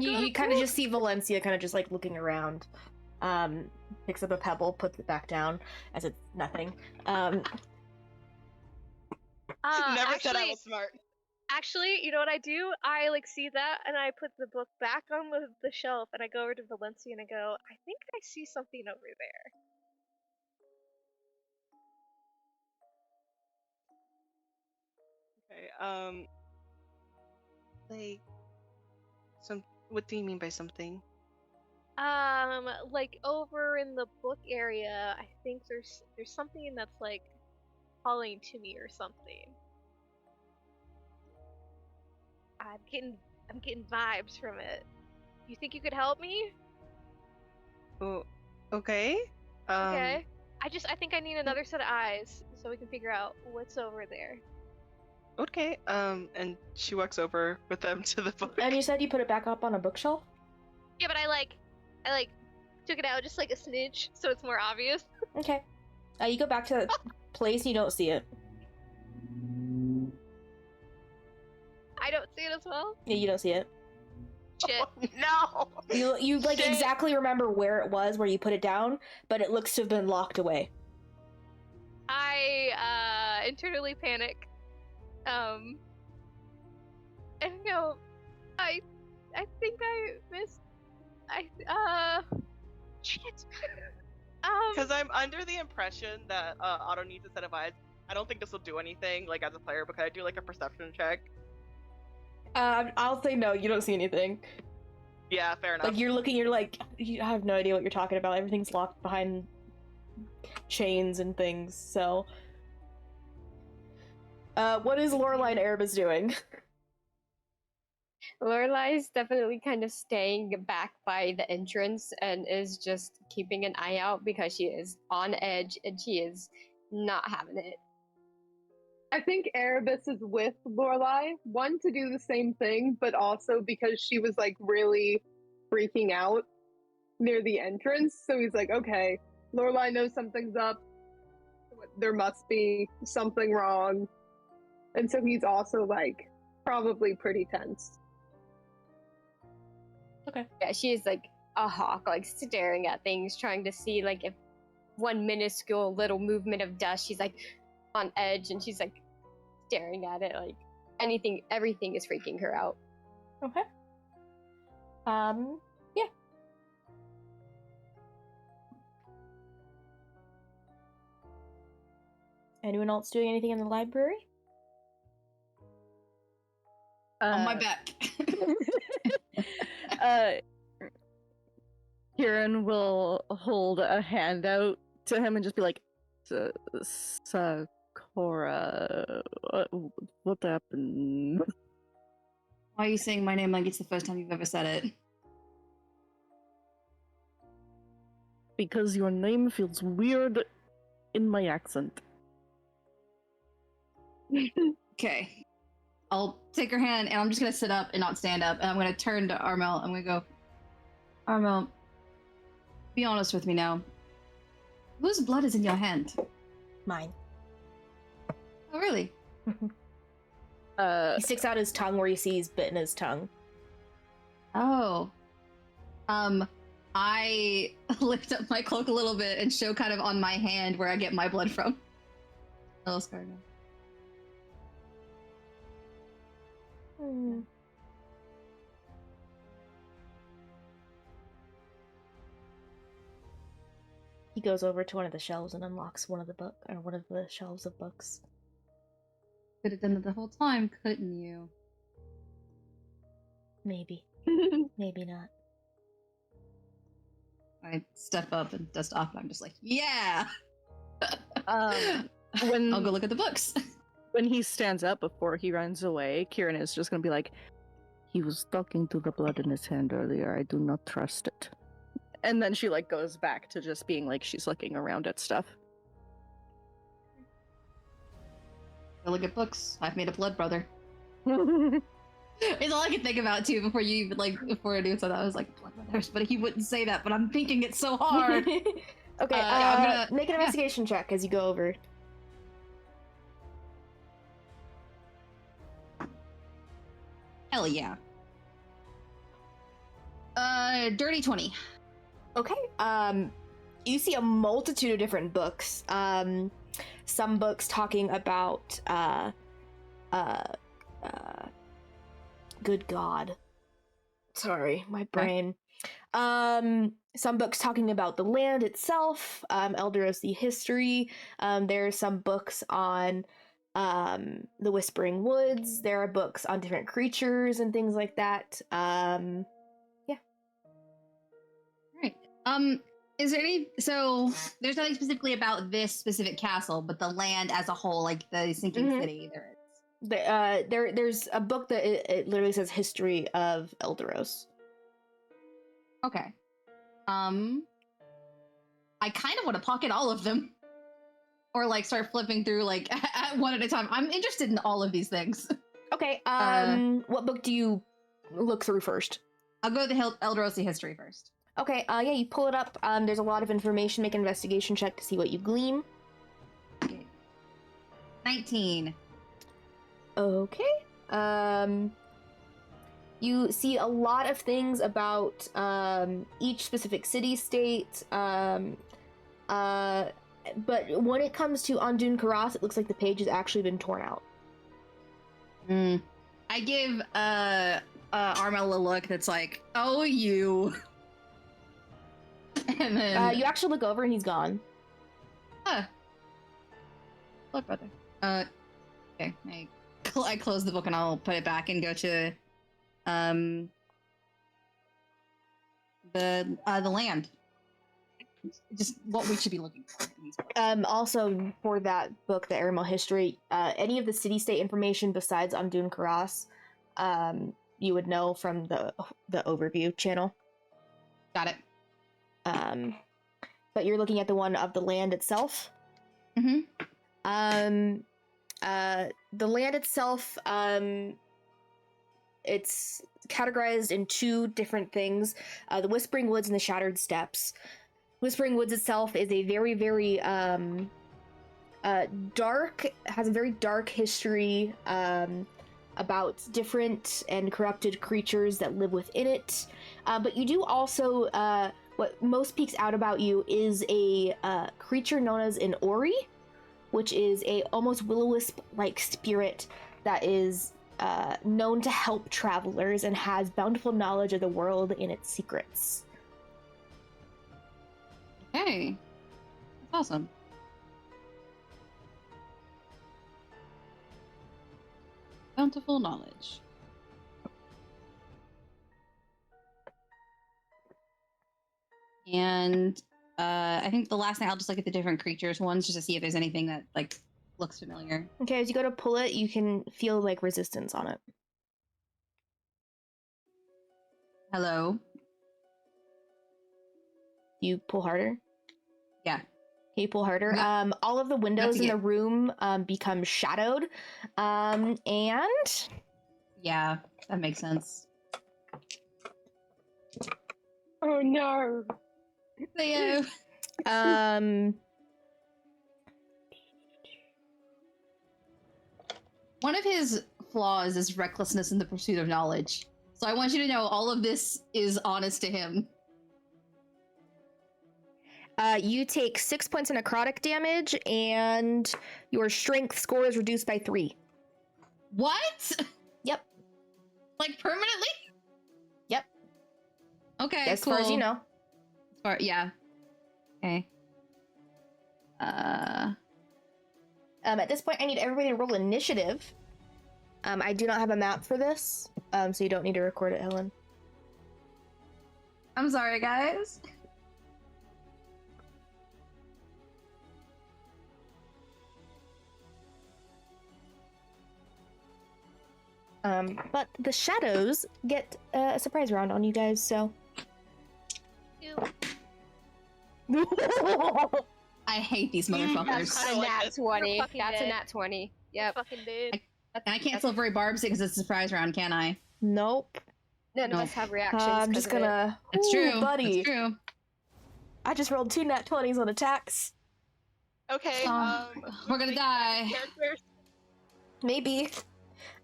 You kind of just see Valencia kind of just like looking around. Picks up a pebble, puts it back down as it's nothing. Never said I was smart. Actually, you know what I do? I like see that and I put the book back on the shelf and I go over to Valencia and I go, I think I see something over there. Okay, like, what do you mean by something? Like over in the book area, I think there's something that's like calling to me or something. I'm getting vibes from it. You think you could help me? Oh, okay. Okay. I think I need another set of eyes so we can figure out what's over there. Okay, and she walks over with them to the book. And you said you put it back up on a bookshelf? Yeah, but I took it out just like a smidge so it's more obvious. Okay. You go back to the place and you don't see it. I don't see it as well. Yeah, you don't see it. Shit. Oh, no! You like Shit. exactly remember where it was, where you put it down, but it looks to have been locked away. I internally panic. And go, I think I missed. Shit. Because I'm under the impression that Otto needs a set of eyes. I don't think this will do anything, like, as a player, but could I do, like, a perception check? I'll say no, you don't see anything. Yeah, fair enough. Like, you're looking, you're like, you have no idea what you're talking about. Everything's locked behind chains and things, so... what is Lorelei and Erebus doing? Lorelai's definitely kind of staying back by the entrance and is just keeping an eye out because she is on edge and she is not having it. I think Erebus is with Lorelai, one to do the same thing, but also because she was like really freaking out near the entrance. So he's like, okay, Lorelai knows something's up. There must be something wrong. And so he's also like probably pretty tense. Okay. Yeah, she is like a hawk, like staring at things, trying to see like if one minuscule little movement of dust, she's like on edge and she's like staring at it like everything is freaking her out. Okay. Yeah. Anyone else doing anything in the library? On my back. Kieran will hold a hand out to him and just be like, Sakura, what happened? Why are you saying my name like it's the first time you've ever said it? Because your name feels weird in my accent. Okay. I'll take her hand and I'm just gonna sit up and not stand up and I'm gonna turn to Armel. I'm gonna go, Armel, be honest with me now. Whose blood is in your hand? Mine. Oh, really? He sticks out his tongue where you see he's bitten his tongue. Oh. I lift up my cloak a little bit and show kind of on my hand where I get my blood from. A little scar now. He goes over to one of the shelves and unlocks one of the shelves of books. Could have done it the whole time, couldn't you? Maybe. Maybe not. I step up and dust off and I'm just like, yeah! When I'll go look at the books. When he stands up before he runs away, Kieran is just gonna be like, he was talking to the blood in his hand earlier. I do not trust it. And then she like goes back to just being like she's looking around at stuff. Go look at books. I've made a blood brother. It's all I could think about too before you even before I do so. I was like blood brothers, but he wouldn't say that. But I'm thinking it so hard. Okay, I'm gonna make an investigation check as you go over. Hell yeah. Dirty 20. Okay. You see a multitude of different books. Some books talking about good God. Sorry, my brain. Some books talking about the land itself, Elderosi history. There are some books on the Whispering Woods. There are books on different creatures and things like that. Yeah. Right. Is there any? So there's nothing specifically about this specific castle, but the land as a whole, like the sinking city. There's a book that it literally says history of Elderos. Okay. I kind of want to pocket all of them, or like start flipping through like one at a time. I'm interested in all of these things. Okay. What book do you look through first? I'll go to the Elderosi history first. Okay. Yeah, you pull it up. There's a lot of information. Make an investigation check to see what you glean. Okay. 19. Okay. You see a lot of things about each specific city-state. But when it comes to Andun Karas, it looks like the page has actually been torn out. I give Armel a look that's like, oh, you. And then you actually look over and he's gone. Look, brother. Okay. I close the book and I'll put it back and go to the land. Just what we should be looking for in these books. Also, for that book, the Aramel history, any of the city-state information besides Andun Karas, you would know from the overview channel. Got it. But you're looking at the one of the land itself. Mm-hmm. The land itself, it's categorized in two different things: the Whispering Woods and the Shattered Steppes. Whispering Woods itself is a very, very dark, has a very dark history about different and corrupted creatures that live within it. But you do also, what most speaks out about you is a creature known as an Ori, which is a almost will-o-wisp-like spirit that is known to help travelers and has bountiful knowledge of the world and its secrets. Okay. That's awesome. Bountiful knowledge. And I think the last thing, I'll just look at the different creatures ones just to see if there's anything that like looks familiar. Okay, as you go to pull it, you can feel like resistance on it. Hello. You pull harder. Yeah. Okay, you pull harder. Yeah. All of the windows in the room become shadowed, and yeah, that makes sense. Oh no. Theo. One of his flaws is recklessness in the pursuit of knowledge. So I want you to know all of this is honest to him. You take 6 points of necrotic damage, and your strength score is reduced by 3. What? Yep. Like permanently? Yep. Okay, as cool. far as you know. As far, yeah. Okay. At this point, I need everybody to roll initiative. I do not have a map for this, so you don't need to record it, Helen. I'm sorry, guys. But the shadows get a surprise round on you guys, so. Ew. I hate these motherfuckers. I don't A like nat this. 20. You're fucking That's a dead. nat 20. Yep. Fucking dead. I can't celebrate Barb's because it's a surprise round, can I? Nope. None of Nope. us have reactions. I'm 'cause just of it. gonna. That's true, buddy. That's true. I just rolled 2 nat 20s on attacks. Okay. We're gonna die. Characters. Maybe.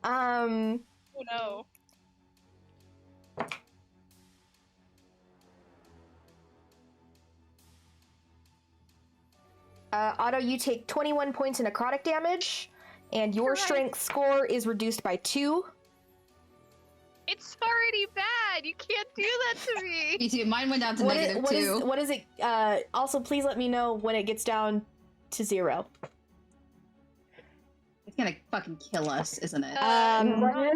Oh no. Otto, you take 21 points of necrotic damage, and your Christ. strength score is reduced by 2. It's already bad. You can't do that to me. Me too. Mine went down to negative two. What is it? Also, please let me know when it gets down to 0. It's gonna fucking kill us, isn't it? Um, We're at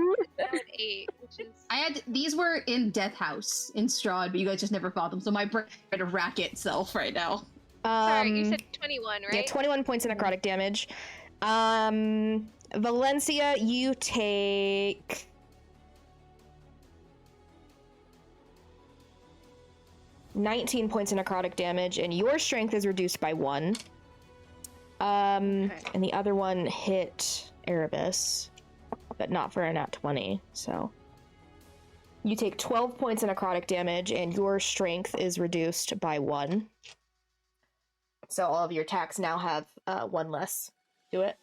8, which is These were in Death House in Strahd, but you guys just never fought them, so my brain is trying to rack itself right now. sorry. You said 21, right? Yeah, 21 points of necrotic damage. Valencia, you take 19 points of necrotic damage, and your strength is reduced by 1. And the other one hit Erebus, but not for a nat 20, so. You take 12 points of necrotic damage, and your strength is reduced by 1. So all of your attacks now have 1 less to it.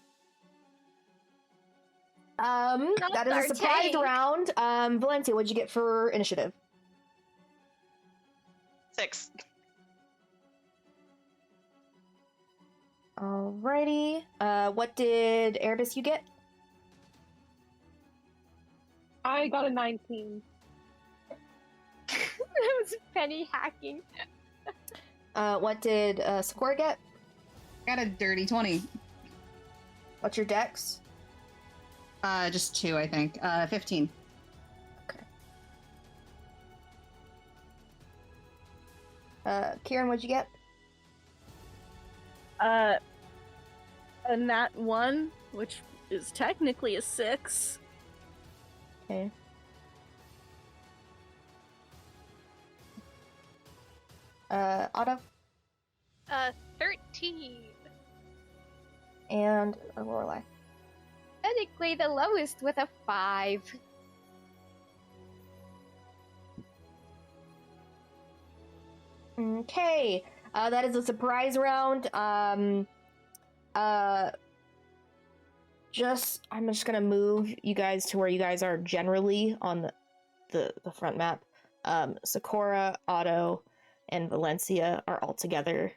That is our a surprise tank. round. Valencia, what'd you get for initiative? 6. Alrighty. What did Erebus you get? I got a 19. That was penny hacking. What did Sakura get? Got a dirty 20. What's your dex? Just 2, I think. 15. Kieran, what'd you get? A nat 1, which is technically a 6. Okay. Otto 13. and Lorelai. Technically the lowest with a 5. Okay, that is a surprise round. I'm just gonna move you guys to where you guys are generally on the front map. Sakura, Otto, and Valencia are all together.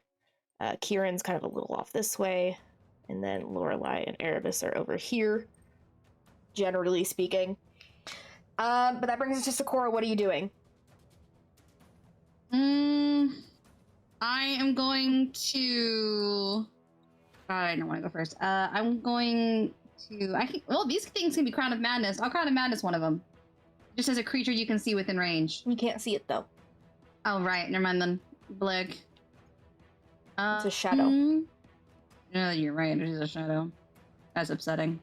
Kieran's kind of a little off this way, and then Lorelai and Erebus are over here, generally speaking. But that brings us to Sakura. What are you doing? I am going to. God, I don't want to go first. I'm going to. Well, these things can be Crown of Madness. I'll Crown of Madness one of them. Just as a creature you can see within range. You can't see it though. Oh right, never mind then. Blig. It's a shadow. No, you're right. It is a shadow. That's upsetting.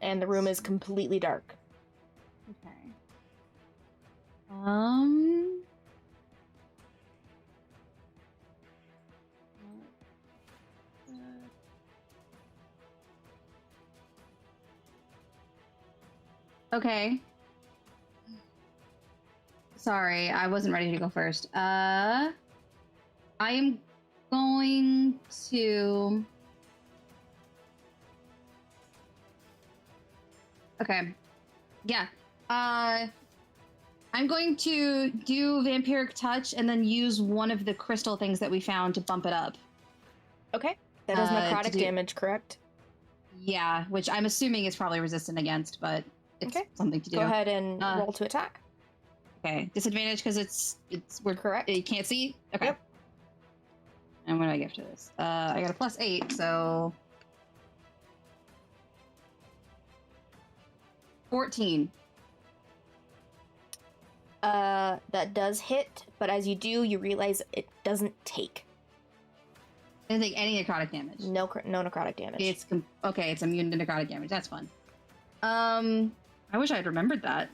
And the room is completely dark. Okay. Okay. Sorry, I wasn't ready to go first. I am going to. Okay. Yeah. I'm going to do Vampiric Touch and then use one of the crystal things that we found to bump it up. Okay. That does necrotic to do- damage, correct? Yeah, which I'm assuming is probably resistant against, but it's Okay. something to do. Go ahead and roll to attack. Okay. Disadvantage because we're Correct. You can't see? Okay. Yep. And what do I give to this? I got a +8, so 14. That does hit, but as you do, you realize it doesn't take. I didn't take any necrotic damage. No necrotic damage. It's immune to necrotic damage. That's fun. I wish I had remembered that.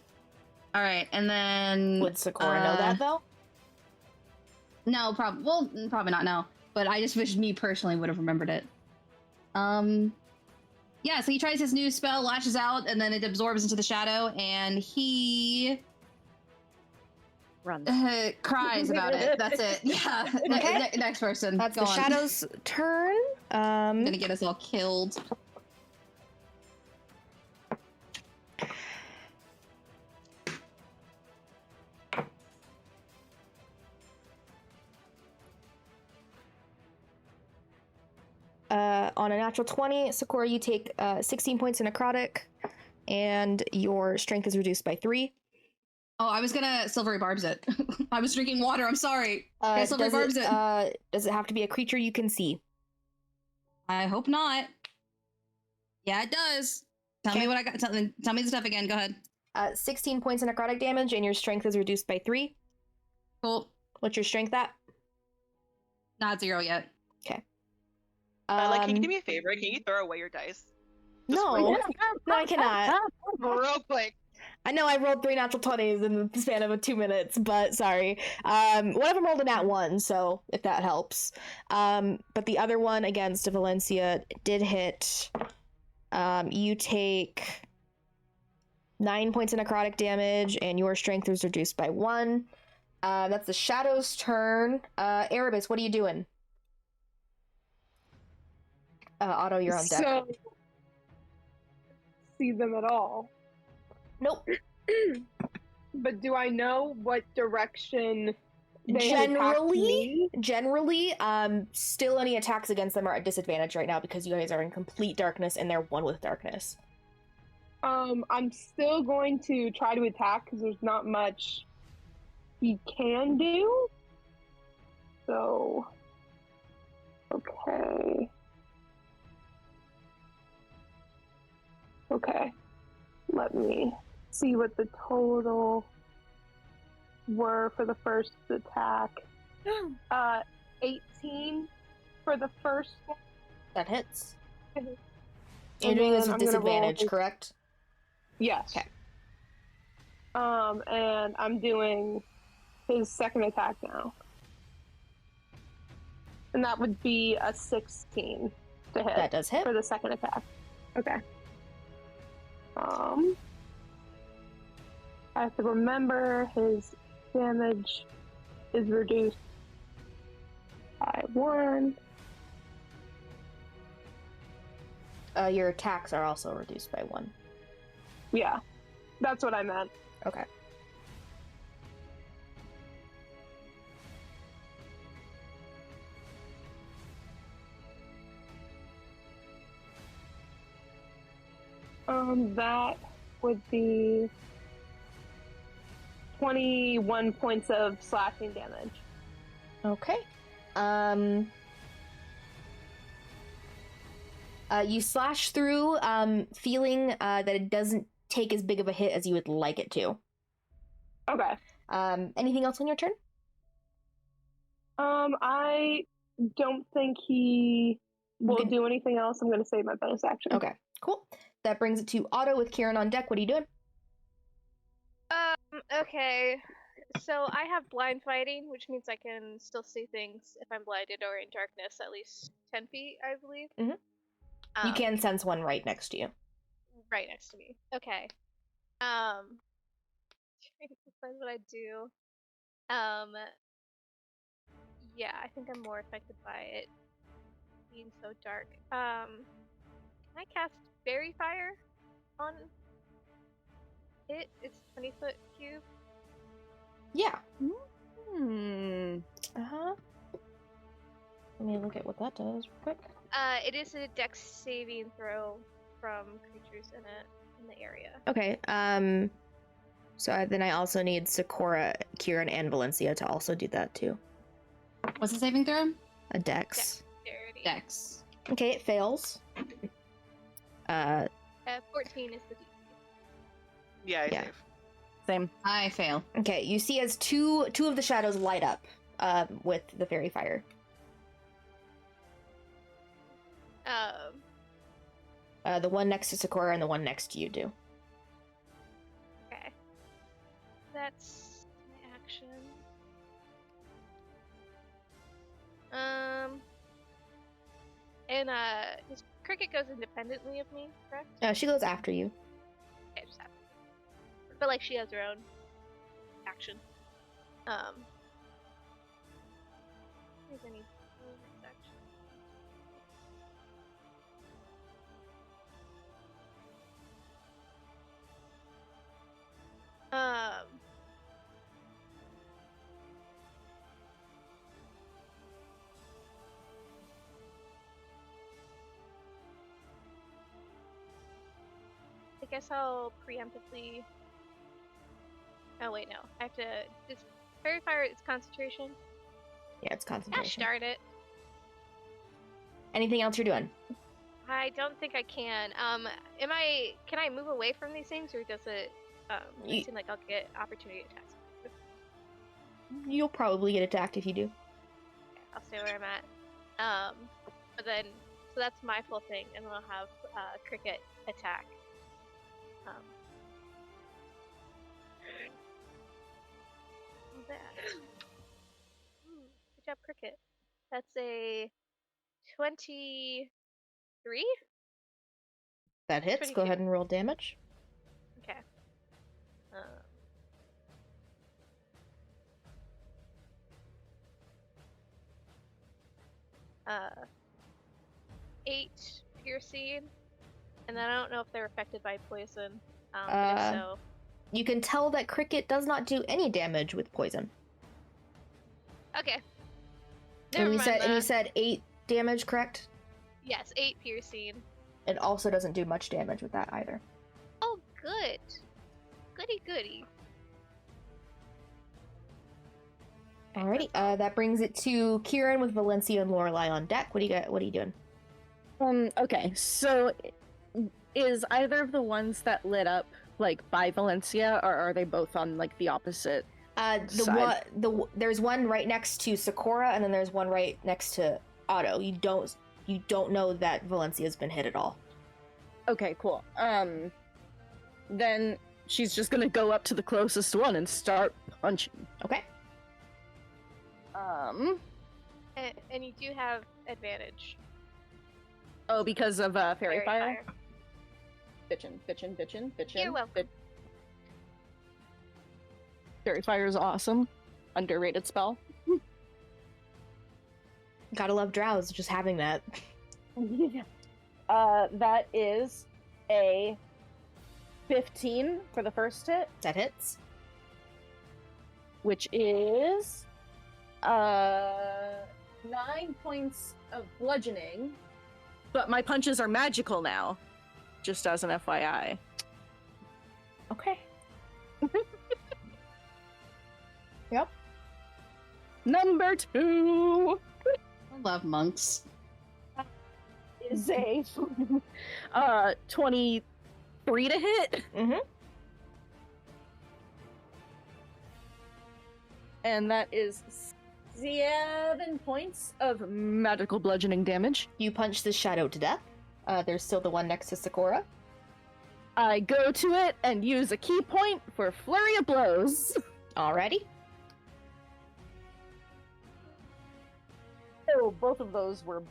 All right, and then Would Sakura know that though? No, probably not. No, but I just wish me personally would have remembered it. Yeah. So he tries his new spell, lashes out, and then it absorbs into the shadow, and he Run. cries about it. That's it. Yeah. Okay. Next person. That's Go the on. shadow's turn. Gonna get us all killed. On a natural 20, Sakura, you take 16 points of necrotic, and your strength is reduced by 3. Oh, I was gonna silvery barbs it. I was drinking water. I'm sorry. Okay, silvery barbs it. Does it have to be a creature you can see? I hope not. Yeah, it does. Tell me what I got. Tell me the stuff again. Go ahead. 16 points of necrotic damage, and your strength is reduced by 3. Cool. What's your strength at? Not 0 yet. Okay. Can you do me a favor? Can you throw away your dice? No, no, I cannot. Real quick. I know I rolled 3 natural 20s in the span of 2 minutes, but sorry. One of them rolled a nat 1, so if that helps. But the other one against Valencia did hit. You take 9 points of necrotic damage, and your strength is reduced by 1. That's the Shadow's turn. Erebus, what are you doing? Otto, you're on deck. So, see them at all. Nope. But do I know what direction they attacked me? Generally, still any attacks against them are at disadvantage right now because you guys are in complete darkness and they're one with darkness. I'm still going to try to attack because there's not much he can do. So, okay. Okay. Let me see what the total were for the first attack. 18 for the first one. That hits. And You're doing this then with I'm gonna roll disadvantage, his- correct? Yes. Okay. And I'm doing his second attack now. And that would be a 16 to hit. That does hit. For the second attack. Okay. I have to remember his damage is reduced by 1. Your attacks are also reduced by 1. Yeah, that's what I meant. Okay. That would be 21 points of slashing damage. Okay. You slash through, feeling that it doesn't take as big of a hit as you would like it to. Okay. Anything else on your turn? I don't think he will do anything else. I'm going to save my bonus action. Okay, cool. That brings it to Otto with Kieran on deck. What are you doing? Okay. So I have blind fighting, which means I can still see things if I'm blinded or in darkness, at least 10 feet, I believe. Mm-hmm. You can sense one right next to you. Right next to me. Okay. Trying to decide what I do. Yeah, I think I'm more affected by it being so dark. Can I cast Fairy Fire on it? It's 20-foot cube. Yeah. Uh-huh. Let me look at what that does real quick. It is a dex saving throw from creatures in the area. Okay. So then I also need Sakura, Kieran, and Valencia to also do that too. What's the saving throw? A dex. Dexterity. Dex. Okay, it fails. 14 is the DC. Yeah, I Yeah. save. Same. I fail. Okay, you see as two of the shadows light up with the fairy fire. The one next to Sakura and the one next to you do. Okay. That's my action. And his cricket goes independently of me, correct? She goes after you. Okay, just have but like she has her own action. There's any bonus action. I guess I'll preemptively. Oh wait, no. I have to. Is Fairy Fire its concentration? Yeah, it's Gosh concentration. darn it! Anything else you're doing? I don't think I can. Can I move away from these things, or does it? It seem like I'll get opportunity attacks. You'll probably get attacked if you do. Okay, I'll stay where I'm at. But then, so that's my full thing, and then I'll have Cricket attack. What's that? Ooh, good job, Cricket. That's a 23. That hits. 22. Go ahead and roll damage. Okay. 8 piercing, and then I don't know if they're affected by poison. But if so, you can tell that Cricket does not do any damage with poison. okay. And Never mind you that. said 8 damage, correct? Yes, 8 piercing. It also doesn't do much damage with that either. Oh, good. Goody goody. Alrighty, that brings it to Kieran with Valencia and Lorelei on deck. What do you got? What are you doing? Okay, so is either of the ones that lit up like by Valencia, or are they both on like the opposite? Side. There's one right next to Sakura, and then there's one right next to Otto. You don't know that Valencia's been hit at all. Okay, cool. Then she's just gonna go up to the closest one and start punching. Okay. And you do have advantage. Oh, because of fairy fire? Fire. Bitchin'. You're welcome. Fairy fire is awesome. Underrated spell. Gotta love drows, just having that. That is a 15 for the first hit, That hits. which is 9 points of bludgeoning. But my punches are magical now, just as an FYI. Okay. Yep. Number 2 I love monks. is a 23 to hit. Mm-hmm. And that is 7 points of magical bludgeoning damage. You punch the shadow to death. There's still the one next to Sakura. I go to it and use a key point for flurry of blows. Alrighty. Oh, both of those were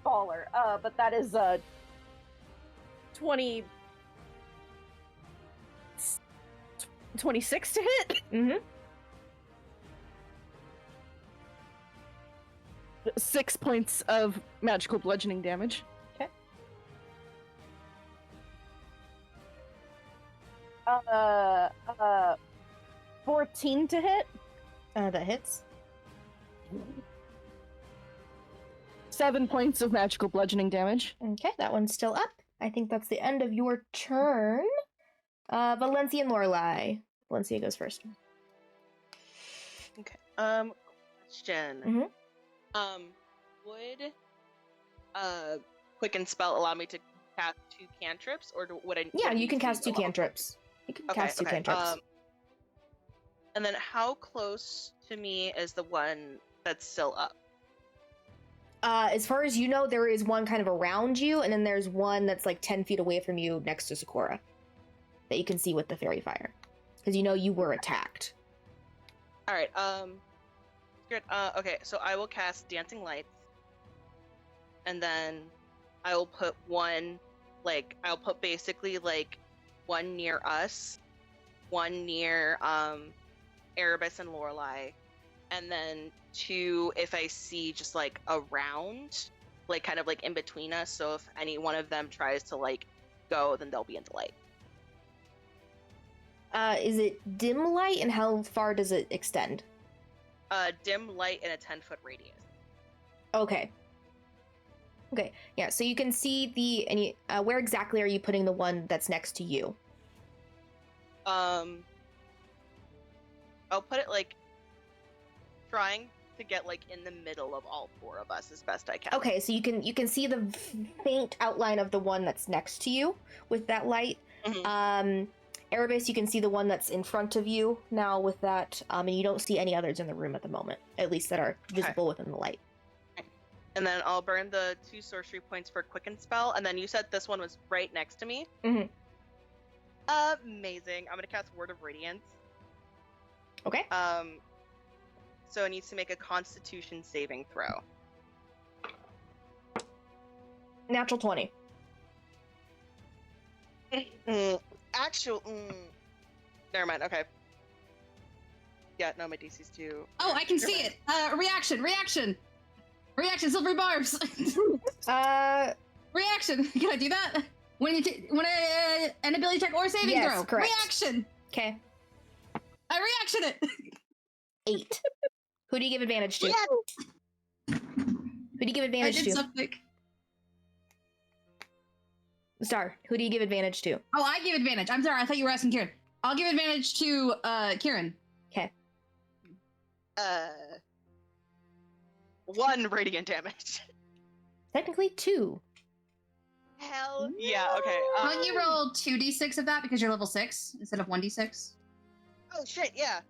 baller. But that is 26 to hit. Mm-hmm. 6 points of magical bludgeoning damage. Okay. 14 to hit. That hits. 7 points of magical bludgeoning damage. Okay, that one's still up. I think that's the end of your turn. Valencia and Lorelai. Valencia goes first. Okay. Question. Mhm. Would Quicken Spell allow me to cast 2 cantrips, or would I? Yeah, would you need can to cast use 2 a level? cantrips. You can Okay, cast 2 cantrips. And then how close to me is the one that's still up? As far as you know, there is one kind of around you, and then there's one that's like 10 feet away from you next to Sakura that you can see with the fairy fire. Because you know you were attacked. Alright, good. Okay, so I will cast Dancing Lights. And then I will put one, I'll put basically, one near us, one near, Erebus and Lorelai, and then 2 if I see just, around, kind of, in between us, so if any one of them tries to, go, then they'll be in the light. Is it dim light, and how far does it extend? Dim light in a 10-foot radius. Okay. Okay, yeah, so you can see where exactly are you putting the one that's next to you? I'll put it, trying to get, in the middle of all 4 of us as best I can. Okay, so you can see the faint outline of the one that's next to you with that light. Mhm. Erebus, you can see the one that's in front of you now with that, and you don't see any others in the room at the moment, at least that are visible within the light. And then I'll burn the 2 sorcery points for Quicken Spell, and then you said this one was right next to me? Mhm. Amazing. I'm gonna cast Word of Radiance. Okay. So it needs to make a Constitution saving throw. Natural 20. Never mind, okay. Yeah, no, my DC's 2. Oh, I can see it. Reaction, silvery barbs. Reaction. Can I do that? When an ability check or saving Yes, throw. correct. Reaction. Okay. I reaction it. 8. Who do you give advantage to? Yeah. Who do you give I advantage did to? something. Star, who do you give advantage to? Oh, I give advantage. I'm sorry. I thought you were asking Kieran. I'll give advantage to Kieran. Okay. 1 radiant damage. Technically 2. Hell yeah, okay. Why don't you roll 2d6 of that because you're level 6 instead of 1d6? Oh shit, yeah.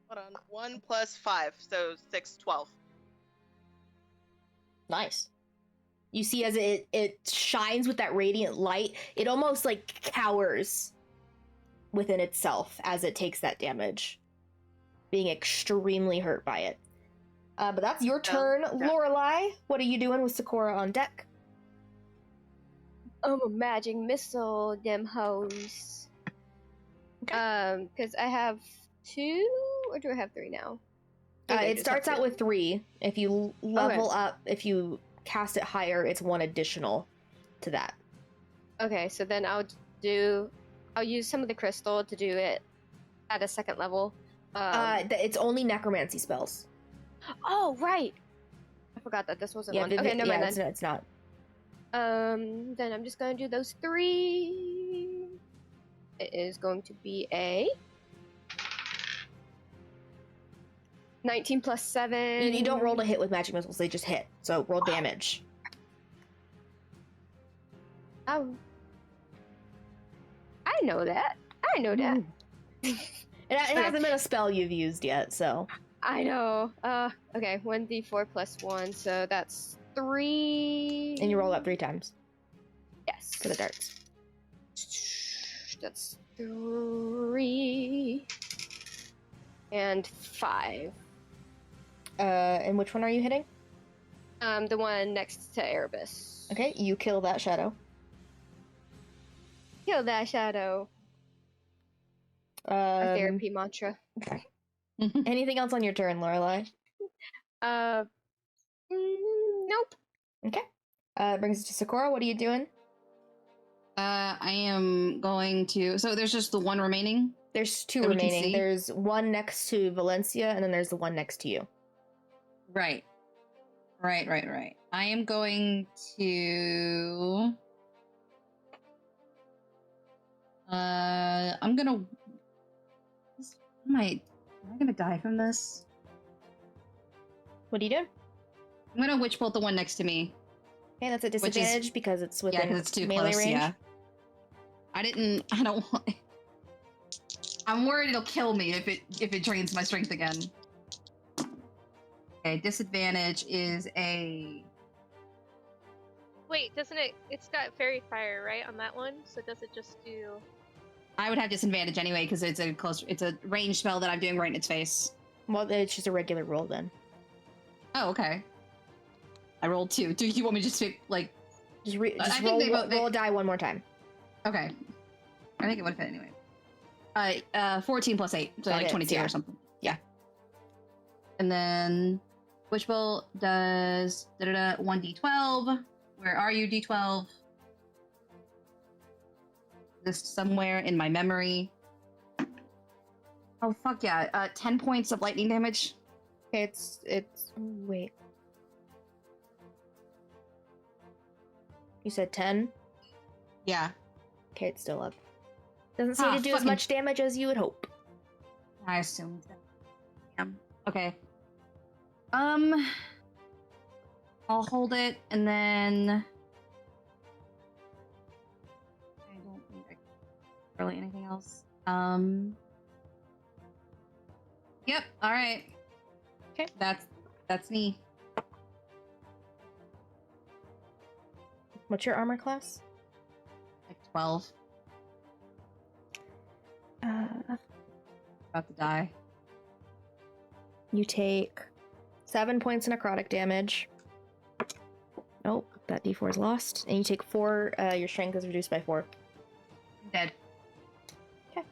Hold on. 1 plus 5, so 6, 12. Nice. You see as it shines with that radiant light, it almost cowers within itself as it takes that damage, being extremely hurt by it. But that's your turn, Lorelai. What are you doing with Sakura on deck? I'm a magic missile them hoes. Okay. Because I have 2, or do I have 3 now? It starts out with 3. If you level up, if you cast it higher, it's 1 additional to that. Okay, so then I'll use some of the crystal to do it at a 2nd level. It's only necromancy spells. Oh, right. I forgot that this wasn't one. Okay, never mind then. It's not. Then I'm just gonna do those 3. It is going to be a 19 plus 7. You don't roll to hit with magic missiles; they just hit. So roll damage. Oh, I know that. It hasn't been a spell you've used yet, so. I know. Okay, 1d4 plus 1, so that's 3. And you roll that 3 times. Yes. For the darts. That's 3. And 5. And which one are you hitting? The one next to Erebus. Okay, you kill that shadow. Kill that shadow. Our therapy mantra. Anything else on your turn, Lorelai? Nope. Okay. Brings us to Sakura. What are you doing? I am going to. So there's just the one remaining. There's 2 that we can remaining. see? There's one next to Valencia, and then there's the one next to you. Right. I am going to. I'm gonna. Am I gonna die from this? What are you doing? I'm gonna witch bolt the one next to me. Okay, that's a disadvantage because it's within because it's too melee close. range. Yeah. I don't want. I'm worried it'll kill me if it drains my strength again. Okay, disadvantage is a. Wait, doesn't it? It's got fairy fire, right, on that one? So does it just do? I would have disadvantage anyway because it's a ranged spell that I'm doing right in its face. Well, it's just a regular roll then. Oh, okay. I rolled 2. Do you want me to just like? Just I roll, think roll a die one more time. Okay. I think it would fit anyway. 14 plus 8, so That like hits, 22 yeah. or something. Yeah. And then Witch Bolt does 1d12. Where are you, d12? This somewhere in my memory. Oh fuck yeah! 10 points of lightning damage. Okay, it's. Wait. You said 10? Yeah. Okay, it's still up. Doesn't seem to do as much damage as you would hope. I assumed that. Yeah. Okay. I'll hold it, and then I don't think I can really anything else. Yep. All right. Okay. That's me. What's your armor class? Like 12. About to die. You take 7 points of necrotic damage. Nope, that d4 is lost. And you take 4, your strength is reduced by 4. I'm dead. Okay.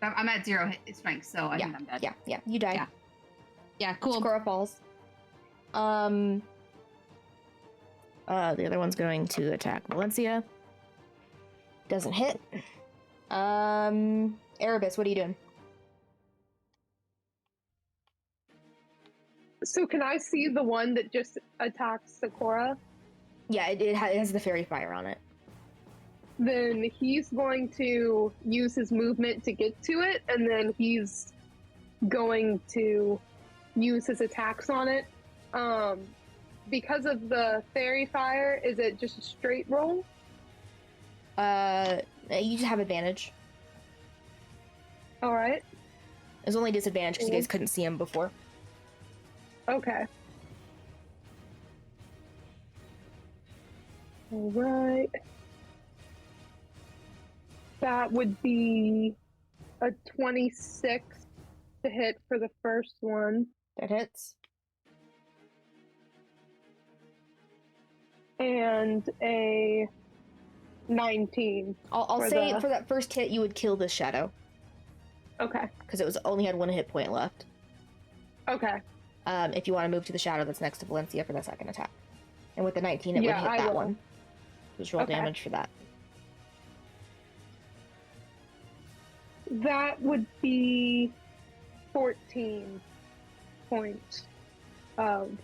I'm at 0 hit strength, so I think I'm dead. Yeah, you die. Yeah, cool. Sakura falls. The other one's going to attack Valencia. Doesn't hit. Erebus, what are you doing? So can I see the one that just attacked Sakura? Yeah, it has the fairy fire on it. Then he's going to use his movement to get to it, and then he's going to use his attacks on it. Because of the fairy fire, is it just a straight roll? You just have advantage. All right. There's only disadvantage because you guys couldn't see him before. Okay. All right. That would be a 26 to hit for the first one. That hits. And a 19. I'll For say the- for that first hit, you would kill this shadow Okay. because it was only had 1 hit point left. Okay. If you want to move to the shadow that's next to Valencia for the second attack, and with the 19, it would Yeah, hit I that will. one. Just roll Okay. damage for that. That would be 14 points of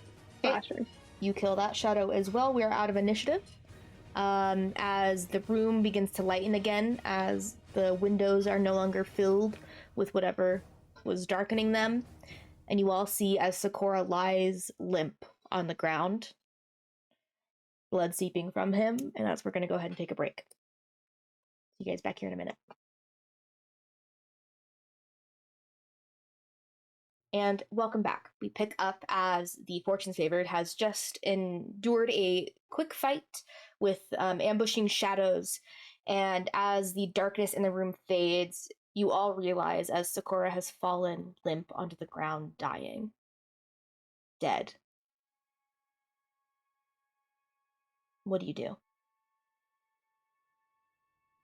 slashing. You kill that shadow as well. We are out of initiative. As the room begins to lighten again, as the windows are no longer filled with whatever was darkening them, and you all see as Sakura lies limp on the ground, blood seeping from him, and that's where we're going to go ahead and take a break. See you guys back here in a minute. And welcome back. We pick up as the Fortune's Favored has just endured a quick fight with ambushing shadows, and as the darkness in the room fades, you all realize as Sakura has fallen limp onto the ground, dying. Dead. What do you do?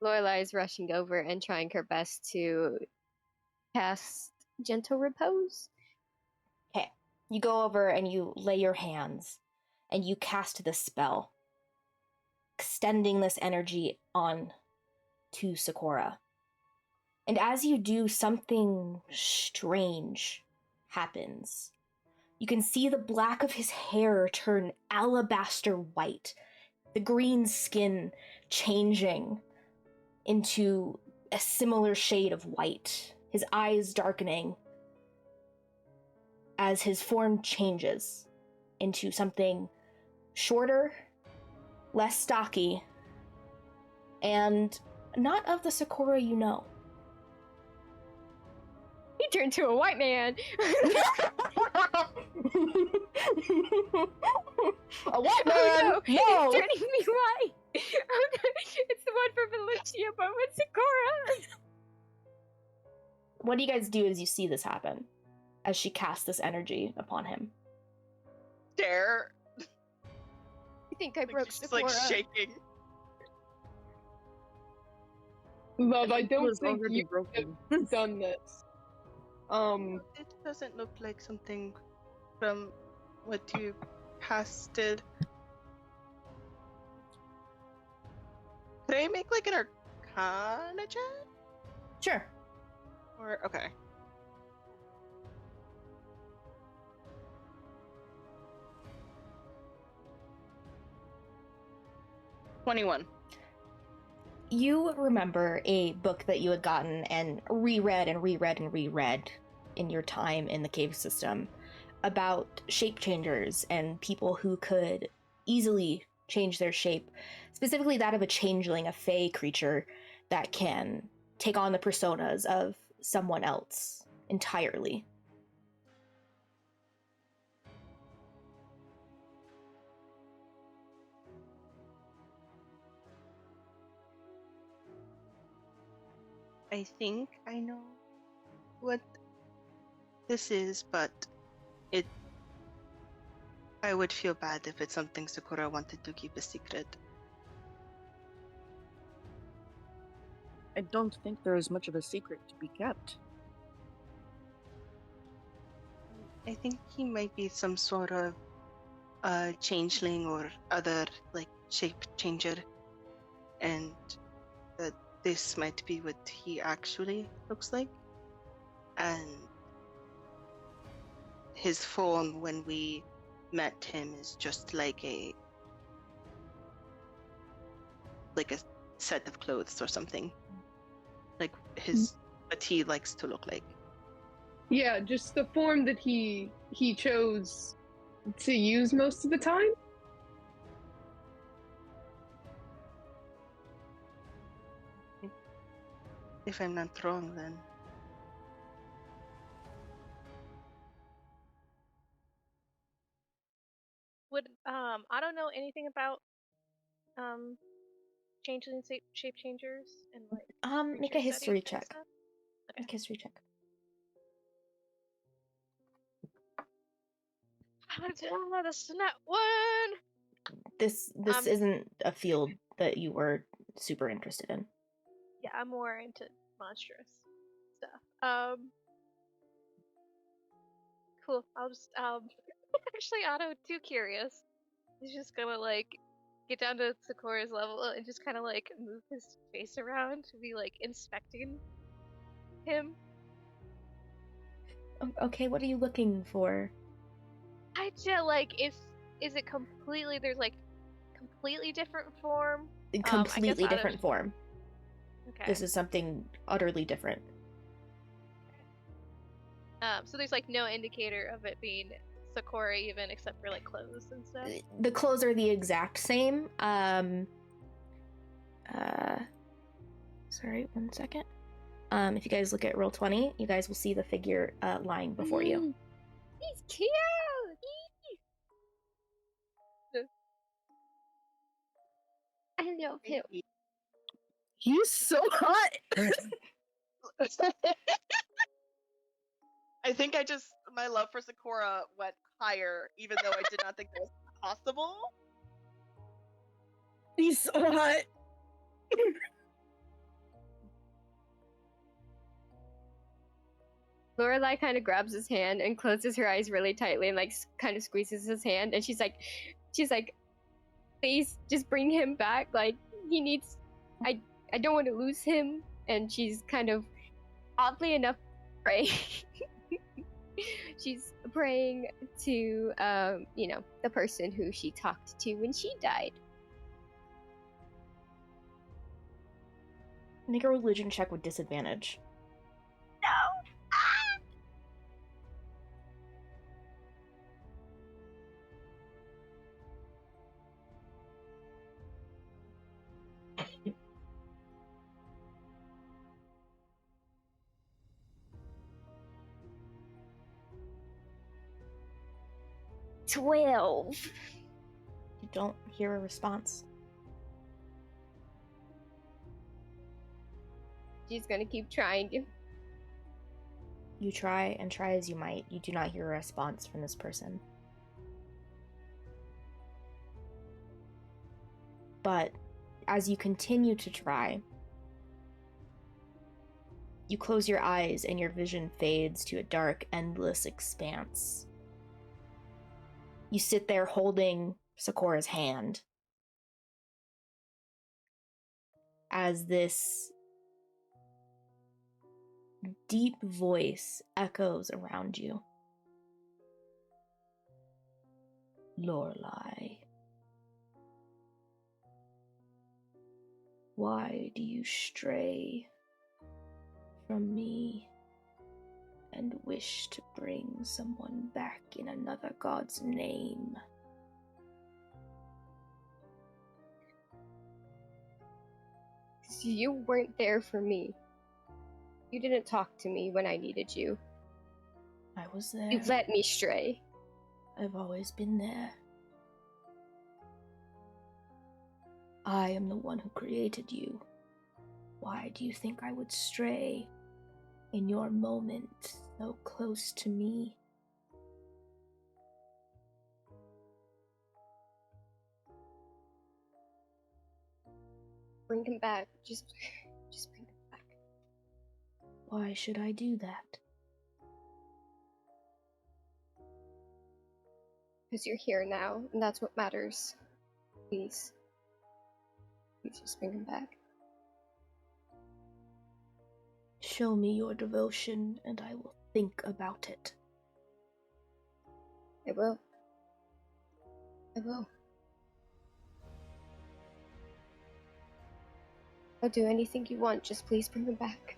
Lorelai is rushing over and trying her best to cast Gentle Repose. Okay. You go over and you lay your hands and you cast the spell, extending this energy on to Sakura. And as you do, something strange happens. You can see the black of his hair turn alabaster white, the green skin changing into a similar shade of white, his eyes darkening as his form changes into something shorter, less stocky, and not of the Sakura you know. He turned to a white man. A white man? Oh no! No! It's turning me white! Oh no! It's the one for Valencia, but with Sakura! What do you guys do as you see this happen? As she casts this energy upon him? Stare. I think I broke She's Sakura. like shaking. Love, I It don't was think already you broken. have done this. It doesn't look like something from what you casted. Could I make like an Arcana check? Sure. Or okay. $21. You remember a book that you had gotten and reread and reread and reread in your time in the cave system about shape changers and people who could easily change their shape, specifically that of a changeling, a fae creature that can take on the personas of someone else entirely. I think I know what this is, but I would feel bad if it's something Sakura wanted to keep a secret. I don't think there is much of a secret to be kept. I think he might be some sort of changeling or other like shape changer, and that this might be what he actually looks like. And his form when we met him is just like a set of clothes or something. Like his what he likes to look like. Yeah, just the form that he chose to use most of the time. If I'm not wrong, then. Would I don't know anything about changeling shape changers and like Make a creature history studies and check. stuff? Make a history check. That's not one. This Um, isn't a field that you were super interested in. Yeah, I'm more into monstrous stuff. Cool. I'll just actually, Otto, too curious. He's just gonna like get down to Sakura's level and just kind of like move his face around to be like inspecting him. Okay, what are you looking for? I just like is it completely there's like completely different form? Completely Otto different form. Okay. This is something utterly different. So there's like no indicator of it being Sakura even except for like clothes and stuff. The clothes are the exact same. Sorry, 1 second. If you guys look at Roll20, you guys will see the figure lying before you. He's cute. I love him. He's so hot. I think my love for Sakura went higher, even though I did not think that was possible. He's so hot. Lorelai kind of grabs his hand and closes her eyes really tightly and like kind of squeezes his hand, and she's like, please just bring him back. Like he needs, I don't want to lose him. And she's kind of, oddly enough, praying. She's praying to, the person who she talked to when she died. Make a religion check with disadvantage. No. 12. You don't hear a response. She's gonna keep trying. You try and try as you might. You do not hear a response from this person. But as you continue to try, you close your eyes and your vision fades to a dark, endless expanse. You sit there holding Sakura's hand as this deep voice echoes around you. Lorelai, why do you stray from me and wish to bring someone back in another god's name? You weren't there for me. You didn't talk to me when I needed you. I was there. You let me stray. I've always been there. I am the one who created you. Why do you think I would stray in your moment so close to me? Bring him back. Just bring him back. Why should I do that? Because you're here now, and that's what matters. Please. Please just bring him back. Show me your devotion, and I will think about it. I will. I will. I'll do anything you want, just please bring him back.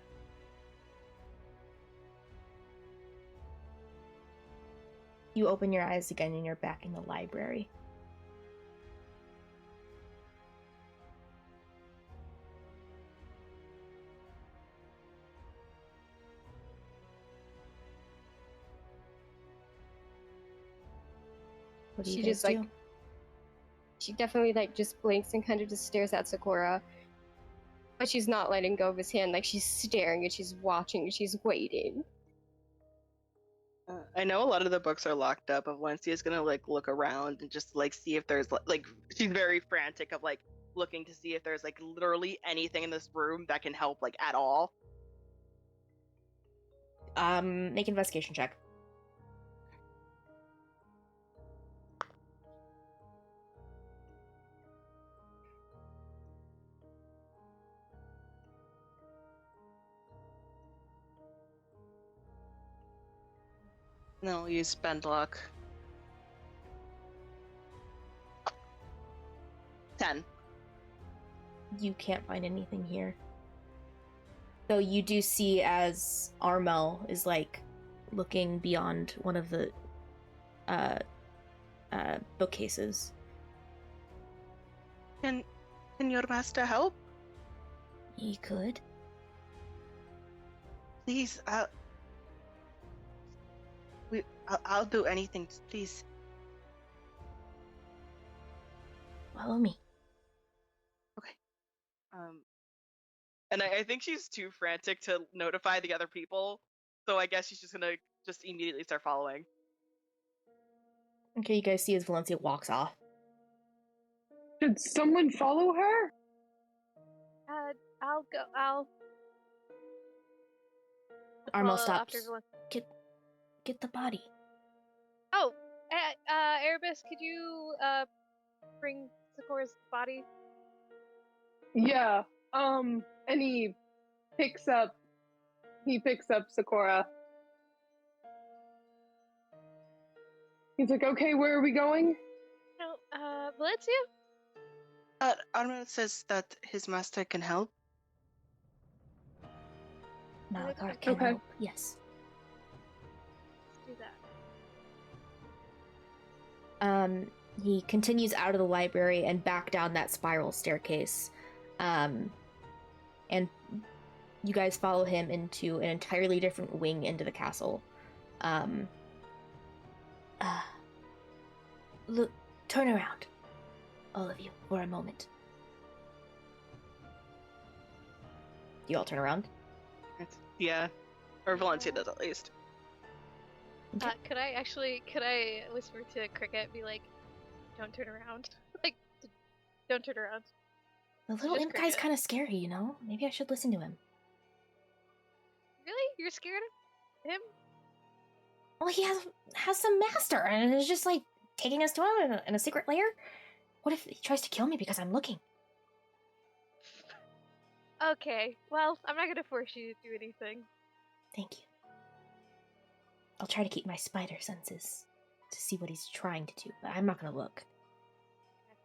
You open your eyes again and you're back in the library. What do you She guys just, like, do? She definitely, like, just blinks and kind of just stares at Sakura. But she's not letting go of his hand. Like, she's staring and she's watching and she's waiting. I know a lot of the books are locked up. But Valencia's gonna like look around and just like see if there's like she's very frantic of like looking to see if there's like literally anything in this room that can help like at all. Make an investigation check. No, use spend luck. 10. You can't find anything here. Though you do see as Armel is like looking beyond one of the bookcases. Can your master help? He could. Please, I'll do anything. Please. Follow me. And I think she's too frantic to notify the other people, so I guess she's just gonna just immediately start following. Okay, you guys see as Valencia walks off. Should someone follow her? I'll go. I'll. Armel follow stops. after Get the body. Oh, Erebus, could you bring Sakura's body? Yeah. And he picks up Sakura. He's like, okay, where are we going? No, Valencia? Armel says that his master can help. Malakar can Okay. help. Yes. Let's do that. He continues out of the library and back down that spiral staircase. And you guys follow him into an entirely different wing into the castle. Look, turn around. All of you, for a moment. You all turn around? Yeah. Or Valencia does at least. Could I whisper to Cricket, be like, don't turn around? Like, don't turn around. The little Just imp guy's Cricket. kind of scary, you know? Maybe I should listen to him. Really? You're scared of him? Well, he has some master, and is just like taking us to him in a secret lair. What if he tries to kill me because I'm looking? Okay, well, I'm not gonna force you to do anything. Thank you. I'll try to keep my spider senses to see what he's trying to do, but I'm not gonna look.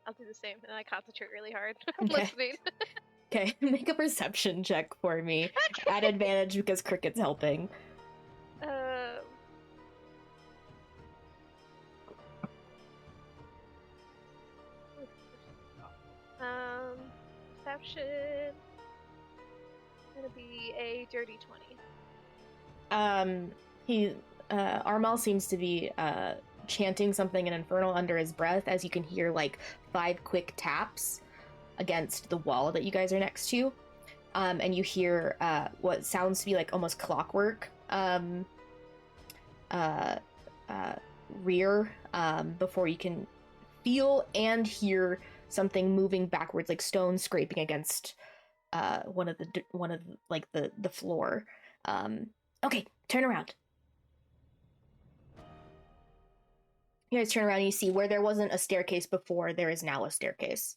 I'll do the same, and I concentrate really hard. Okay. Listening. Okay, make a perception check for me. At advantage because Cricket's helping. Perception. Gonna be a dirty 20. Armel seems to be chanting something in Infernal under his breath as you can hear like 5 quick taps against the wall that you guys are next to. And you hear what sounds to be like almost clockwork rear before you can feel and hear something moving backwards, like stone scraping against one of the floor. Okay, turn around. You guys turn around and you see where there wasn't a staircase before, there is now a staircase.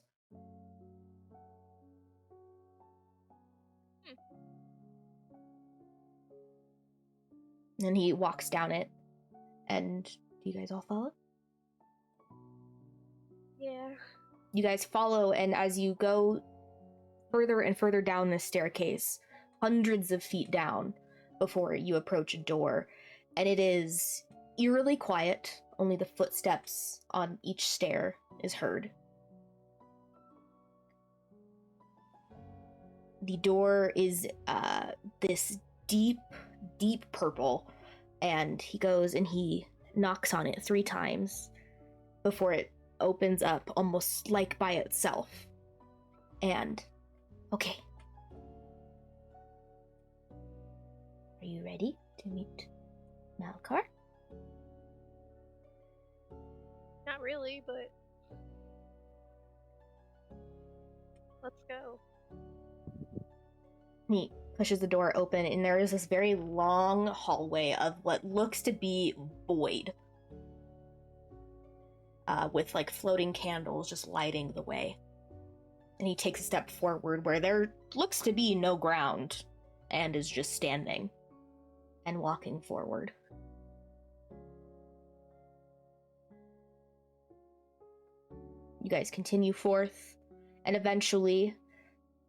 And he walks down it. And do you guys all follow? Yeah. You guys follow, and as you go further and further down this staircase, hundreds of feet down before you approach a door, and it is eerily quiet. Only the footsteps on each stair is heard. The door is this deep, deep purple, and he goes and he knocks on it 3 times before it opens up almost like by itself. And, okay. Are you ready to meet Malakar? really, but let's go. He pushes the door open, and there is this very long hallway of what looks to be void. With like floating candles just lighting the way. And he takes a step forward where there looks to be no ground, and is just standing and walking forward. You guys continue forth, and eventually,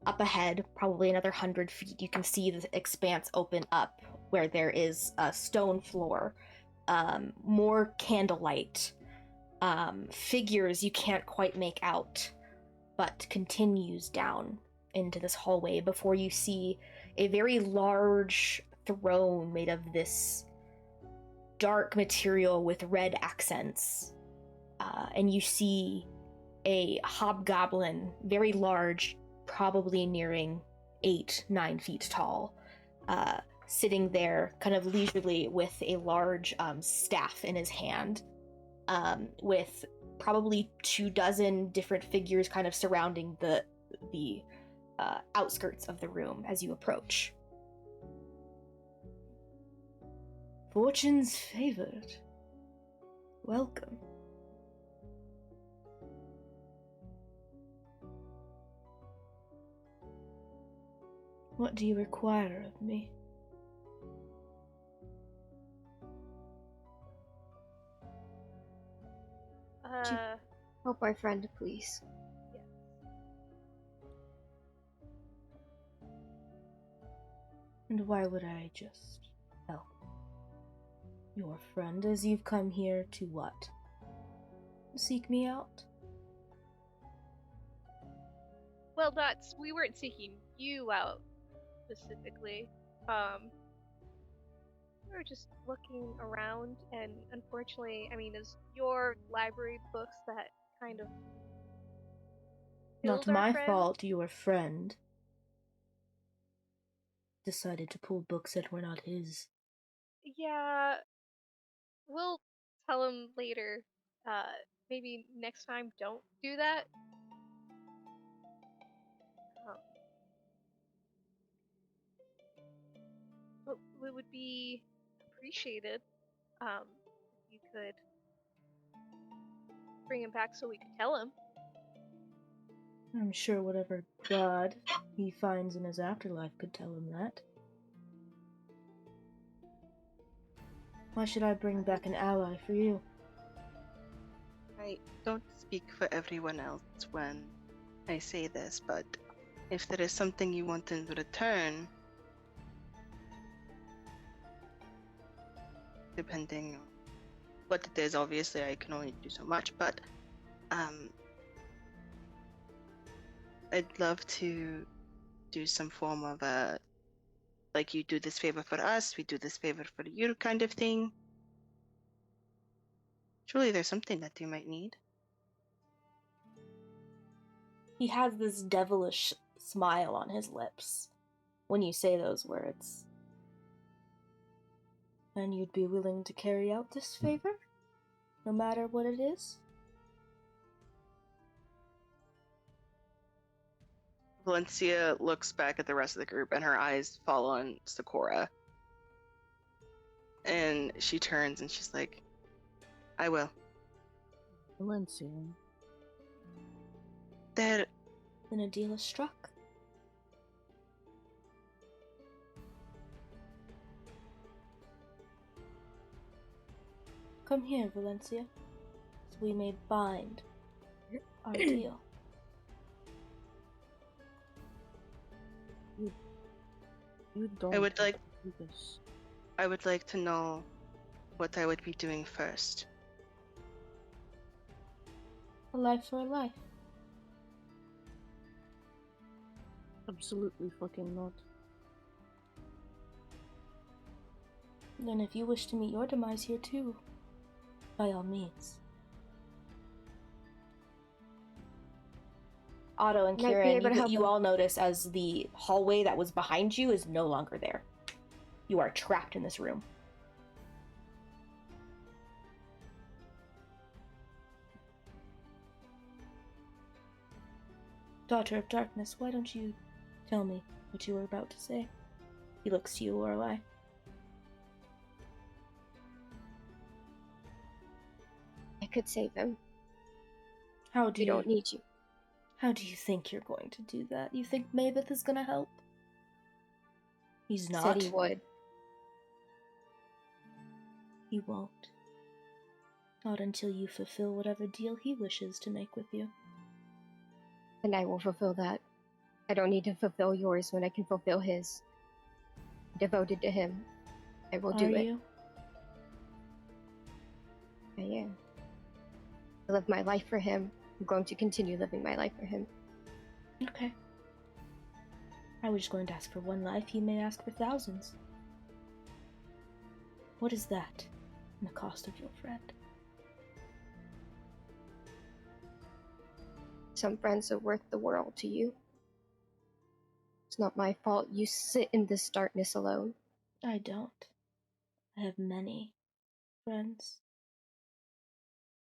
up ahead, probably another 100 feet, you can see the expanse open up where there is a stone floor, more candlelight, figures you can't quite make out, but continues down into this hallway before you see a very large throne made of this dark material with red accents. And you see a hobgoblin, very large, probably nearing 8-9 feet tall, sitting there kind of leisurely with a large staff in his hand, with probably 24 different figures kind of surrounding the outskirts of the room as you approach. Fortune's favored. Welcome. What do you require of me? Help our friend, please. And why would I just help your friend, as you've come here to what? Seek me out? Well, we weren't seeking you out specifically. We were just looking around, and unfortunately, I mean, is your library books that kind of Not killed our my friend? fault your friend decided to pull books that were not his. Yeah, we'll tell him later. Maybe next time don't do that. But it would be appreciated if you could bring him back so we could tell him. I'm sure whatever god he finds in his afterlife could tell him that. Why should I bring back an ally for you? I don't speak for everyone else when I say this, but if there is something you want in return, depending on what it is, obviously I can only do so much, but I'd love to do some form of a, like, you do this favor for us, we do this favor for you kind of thing. Surely there's something that you might need. He has this devilish smile on his lips when you say those words. And you'd be willing to carry out this favor? No matter what it is? Valencia looks back at the rest of the group and her eyes fall on Sakura. And she turns and she's like, I will. Valencia. Then a deal is struck. Come here, Valencia, so we may bind our deal. You don't I would have like- to do this. I would like to know what I would be doing first. A life for a life. Absolutely fucking not. Then if you wish to meet your demise here too, by all means. Otto and Might be Kieran, able to help you him. all notice as the hallway that was behind you is no longer there. You are trapped in this room. Daughter of Darkness, why don't you tell me what you were about to say? He looks to you, Lorelei. I could save him. How do We don't need you. How do you think you're going to do that? You think Maveth is gonna help? He's not. Said he would. He won't. Not until you fulfill whatever deal he wishes to make with you. And I will fulfill that. I don't need to fulfill yours when I can fulfill his. Devoted to him. I will do Are it. you? I am. I live my life for him. I'm going to continue living my life for him. Okay. I was just going to ask for one life. He may ask for thousands. What is that in the cost of your friend? Some friends are worth the world to you. It's not my fault you sit in this darkness alone. I don't. I have many friends.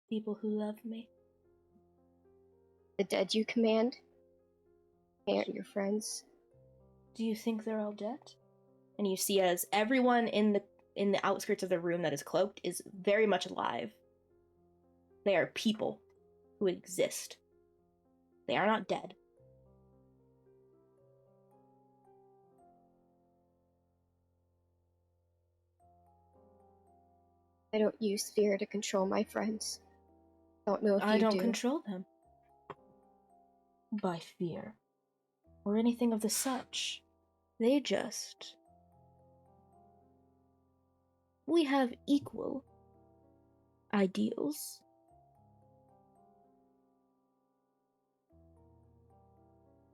People who love me. The dead you command aren't your friends. Do you think they're all dead? And you see as everyone in the outskirts of the room that is cloaked is very much alive. They are people who exist. They are not dead. I don't use fear to control my friends. Don't know if I you don't do. control them. By fear. Or anything of the such. They just... We have equal ideals.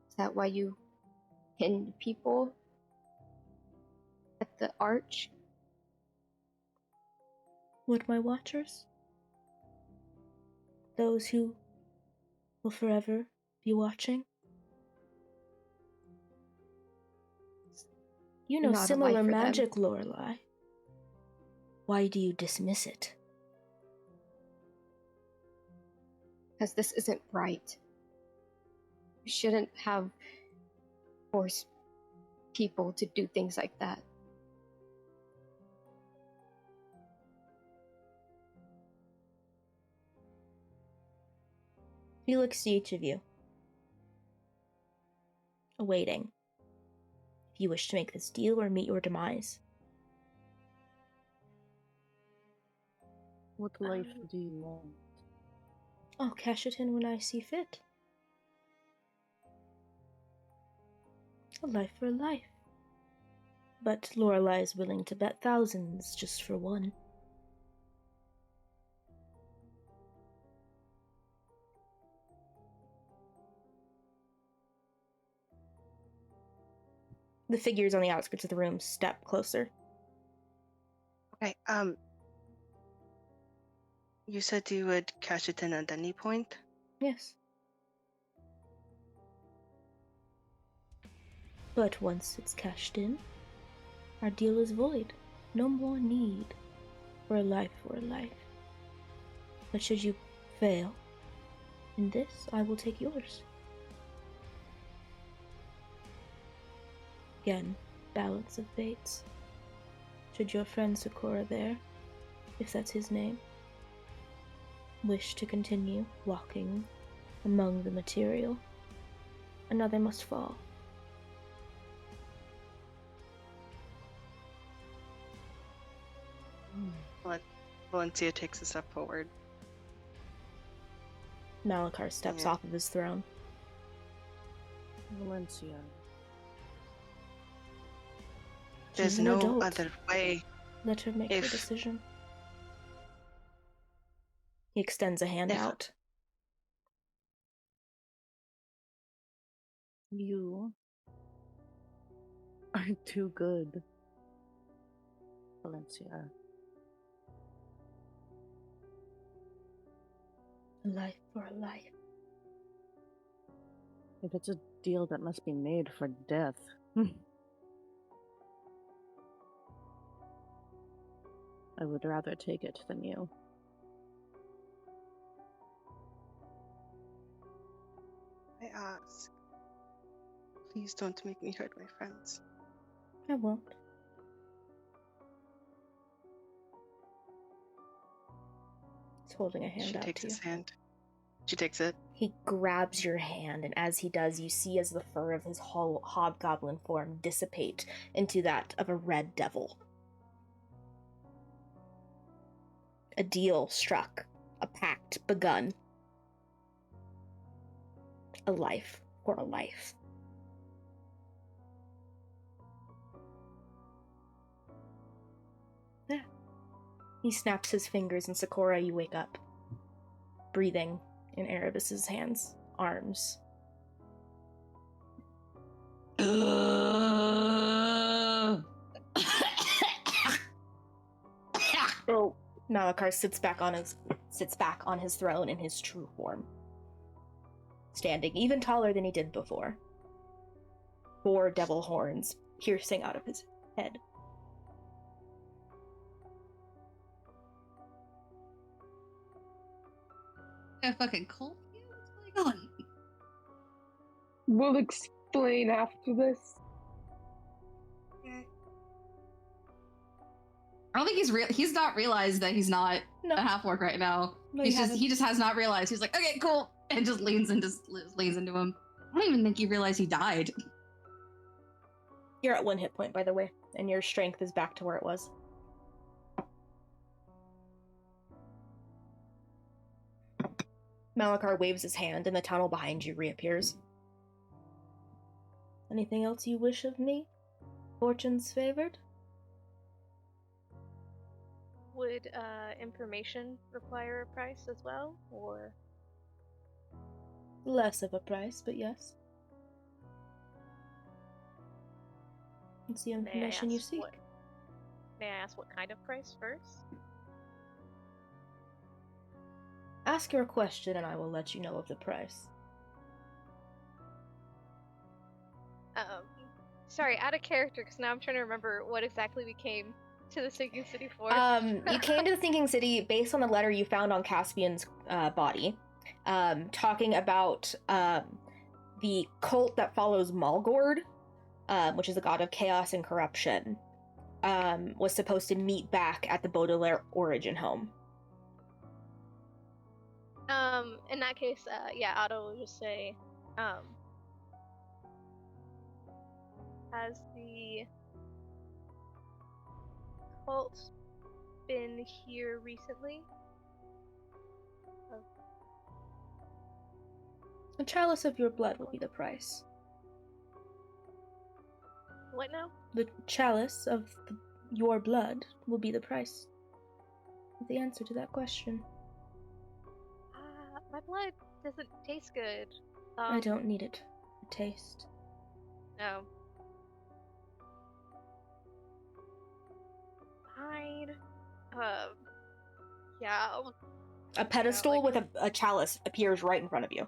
Is that why you pinned people at the arch? What, my watchers? Those who will forever be watching? You know Not a similar life for them. magic, Lorelei. Why do you dismiss it? Because this isn't right. You shouldn't have forced people to do things like that. He looks to each of you, awaiting if you wish to make this deal or meet your demise. What life do you want? I'll cash it in when I see fit. A life for a life. But Lorelei is willing to bet thousands just for one. The figures on the outskirts of the room step closer. Okay, you said you would cash it in at any point? Yes. But once it's cashed in, our deal is void. No more need for a life for a life. But should you fail in this, I will take yours. Again, balance of fates. Should your friend Sakura there, if that's his name, wish to continue walking among the material, another must fall. Valencia takes a step forward. Malachar steps off of his throne. Valencia. There's She's an no adult. other way. Let her make her decision. He extends a hand out. You are too good, Valencia. A life for a life. If it's a deal that must be made for death. I would rather take it than you. I ask, Please don't make me hurt my friends. I won't. He's holding a hand She out takes to you. his hand. She takes it. He grabs your hand, and as he does, you see as the fur of his hobgoblin form dissipate into that of a red devil. A deal struck. A pact begun. A life for a life. Yeah. He snaps his fingers, and Sakura, you wake up, breathing in Erebus's hands, arms. Oh, Malakar sits back on his throne in his true form, standing even taller than he did before. 4 devil horns piercing out of his head. A fucking cult here? What's going on? we'll explain after this. I don't think he's not realized that he's not No. a half orc right now. No, he you haven't. just has not realized. He's like, okay, cool, and just leans into him. I don't even think he realized he died. You're at 1 hit point, by the way, and your strength is back to where it was. Malakar waves his hand, and the tunnel behind you reappears. Anything else you wish of me? Fortune's favored? Would information require a price as well, or? Less of a price, but yes. It's the May I information you ask seek. May I ask what kind of price first? Ask your question and I will let you know of the price. Sorry, out of character, because now I'm trying to remember what exactly we came to the Sinking City for. You came to the Sinking City based on the letter you found on Caspian's body, talking about the cult that follows Malgord, which is the god of chaos and corruption, was supposed to meet back at the Baudelaire origin home. In that case, yeah, Otto will just say, has the cult been here recently? A chalice of your blood will be the price. What now? The chalice of your blood will be the price. The answer to that question. My blood doesn't taste good. I don't need it to taste. No. Fine. Yeah. A pedestal like- with a chalice appears right in front of you,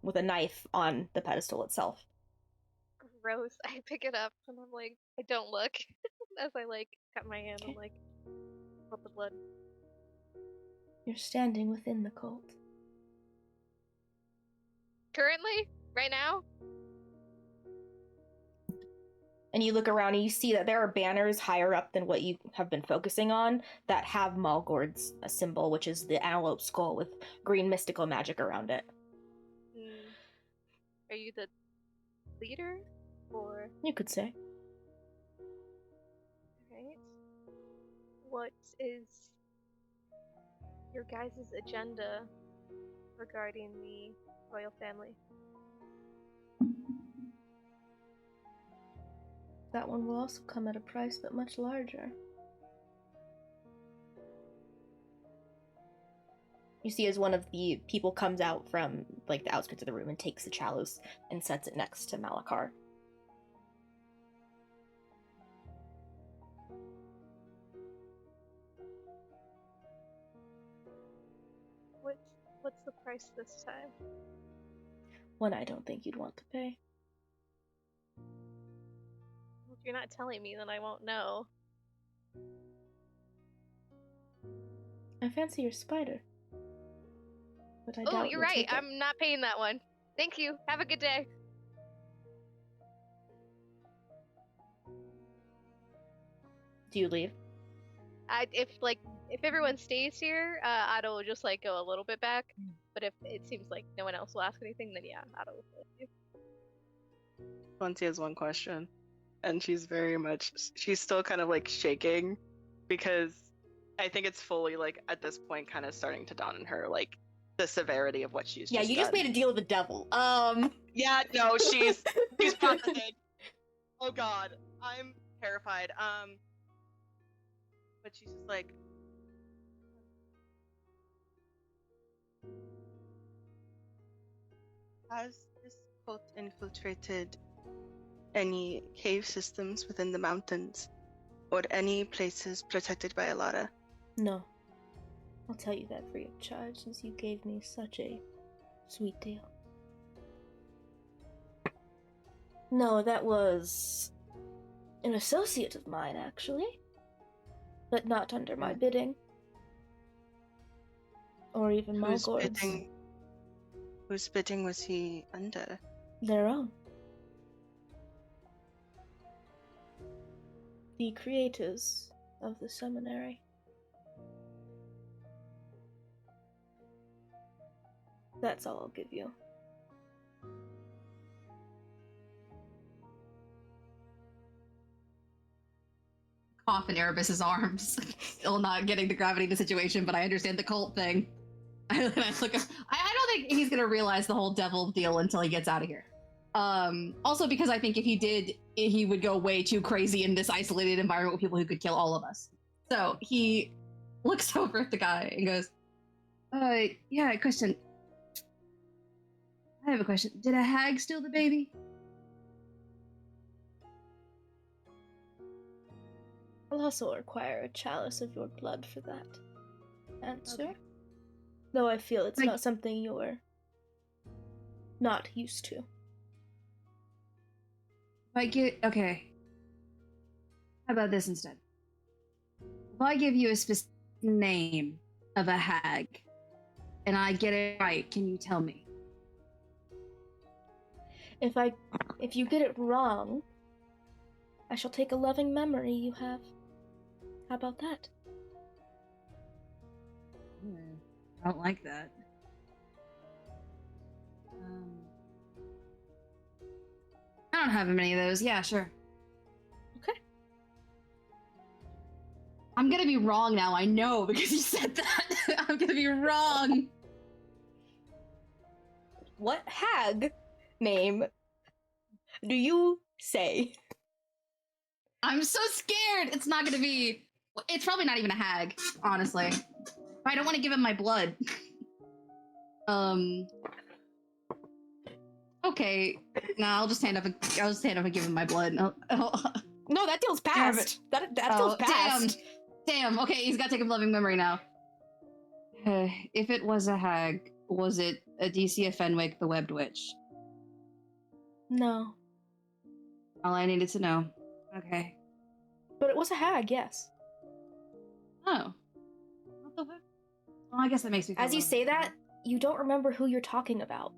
with a knife on the pedestal itself. Gross. I pick it up and I'm like, I don't look. As I cut my hand, I'm like, what the blood? You're standing within the cult. Currently? Right now? And you look around and you see that there are banners higher up than what you have been focusing on that have Malgord's symbol, which is the antelope skull with green mystical magic around it. Are you the leader? Or... You could say. Right. What is your guys' agenda regarding the royal family? That one will also come at a price, but much larger. You see as one of the people comes out from the outskirts of the room and takes the chalice and sets it next to Malakar. What's the price this time? One I don't think you'd want to pay. If you're not telling me, then I won't know. I fancy your spider. But I Oh, doubt you're you'll right. take it. I'm not paying that one. Thank you. Have a good day. Do you leave? If everyone stays here, Otto will just like go a little bit back. But if it seems like no one else will ask anything, then yeah, Otto will stay with you. Quincy has one question, and she's still kind of like shaking because I think it's fully like at this point kind of starting to dawn on her like the severity of what she's Yeah, you just done. made a deal with the devil. Yeah, no, she's processing. Oh god, I'm terrified. But she's just like, has this cult infiltrated any cave systems within the mountains or any places protected by Alara? No. I'll tell you that free of charge since you gave me such a sweet deal. No, that was an associate of mine, actually. But not under my bidding. Or even Malgord's. Whose bidding was he under? Their own. The creators of the seminary. That's all I'll give you. Cough in Erebus's arms. Still not getting the gravity of the situation, but I understand the cult thing. I look. I don't think he's gonna realize the whole devil deal until he gets out of here. Also because I think if he did, he would go way too crazy in this isolated environment with people who could kill all of us. So he looks over at the guy and goes, yeah, question. I have a question. Did a hag steal the baby? I'll also require a chalice of your blood for that answer. Okay. Though I feel it's not something you're not used to. Okay. How about this instead? If I give you a specific name of a hag, and I get it right, can you tell me? If you get it wrong, I shall take a loving memory you have. How about that? I don't like that. I don't have many of those. Yeah, sure. Okay. I'm gonna be wrong now, I know, because you said that. I'm gonna be wrong. What hag name do you say? I'm so scared. It's not gonna be. It's probably not even a hag, honestly. But I don't want to give him my blood. Okay. No, I'll just stand up and give him my blood. No, that deal's passed. That deal's passed. Damn. Okay, he's got to take a loving memory now. If it was a hag, was it Adesia Fenwick, the Webbed Witch? No. All I needed to know. Okay. But it was a hag, yes. Oh. What the fuck? Well, I guess that makes me feel As you say that, you don't remember who you're talking about.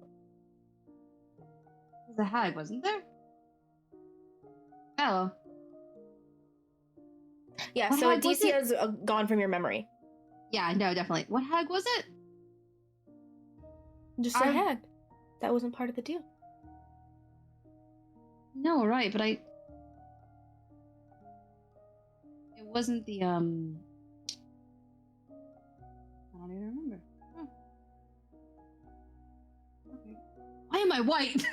It was a hag, wasn't there? Oh. Yeah, What so hag was it? Adicia's gone from your memory. Yeah, no, definitely. What hag was it? Just a hag. That wasn't part of the deal. No, right, but it wasn't the, I don't even remember. Huh. Okay. Why am I white?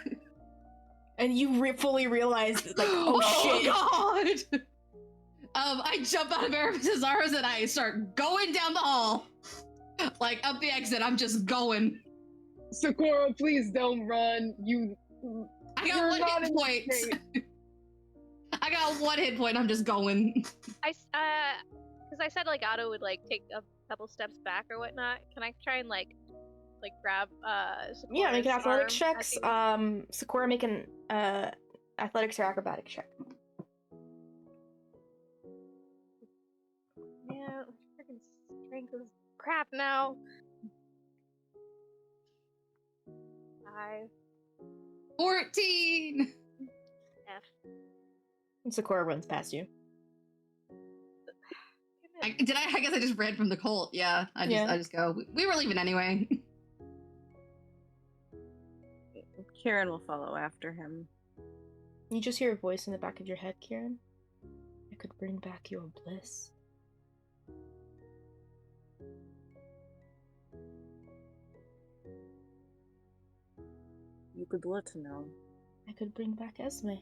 And you fully realized, like, oh shit. God! I jump out of Erebus's arms and I start going down the hall. Like, up the exit, I'm just going. Sakura, please don't run. I got one hit point. I got one hit point, I'm just going. Because I said like Otto would like take a couple steps back or whatnot. Can I try and like grab Yeah, make an athletics arm checks. as he- Sakura, make an athletics or acrobatics check. Yeah, freaking strength is crap now. 5. 14! F. And Sakura runs past you. I guess I just read from the Colt. Yeah, I just go. We were leaving anyway. Kieran will follow after him. You just hear a voice in the back of your head, Kieran. I could bring back your bliss. You could what now? I could bring back Esme.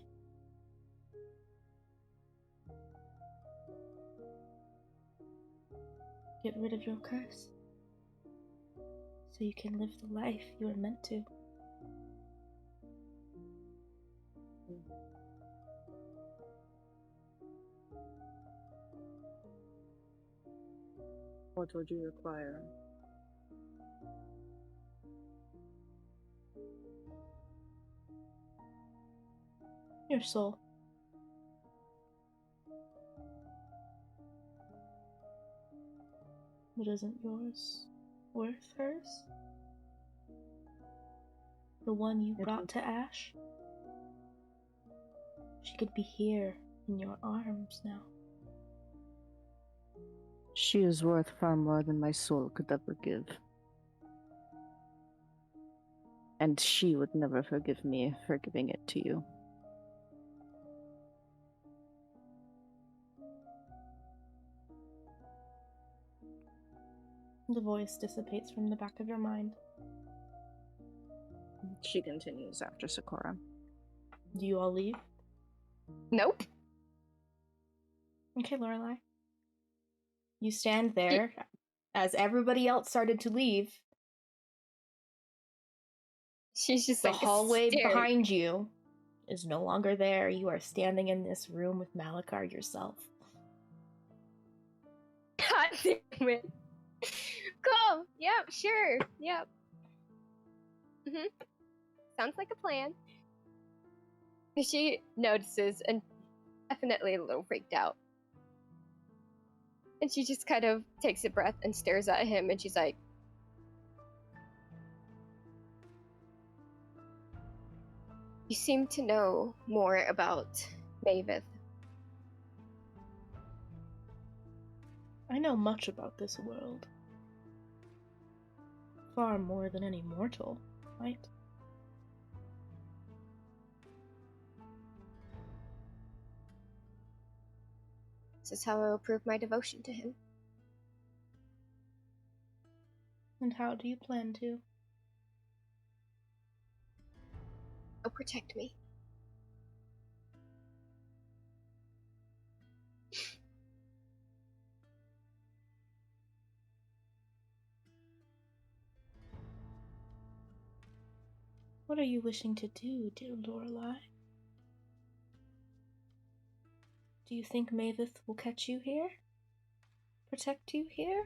Get rid of your curse. So you can live the life you were meant to. What would you require? Your soul. But isn't yours worth hers? The one you brought to Ash? She could be here in your arms now. She is worth far more than my soul could ever give. And she would never forgive me for giving it to you. The voice dissipates from the back of your mind. She continues after Sakura. Do you all leave? Nope. Okay, Lorelai. You stand there as everybody else started to leave. She's just The like hallway staring. behind you is no longer there. You are standing in this room with Malakar yourself. God damn it. Cool. Yep, sure. Yep. Sounds like a plan. She notices and definitely a little freaked out. And she just kind of takes a breath and stares at him and she's like, you seem to know more about Maveth. I know much about this world. Far more than any mortal, right? This is how I will prove my devotion to him. And how do you plan to? He'll protect me. What are you wishing to do, dear Lorelai? Do you think Maveth will catch you here? Protect you here?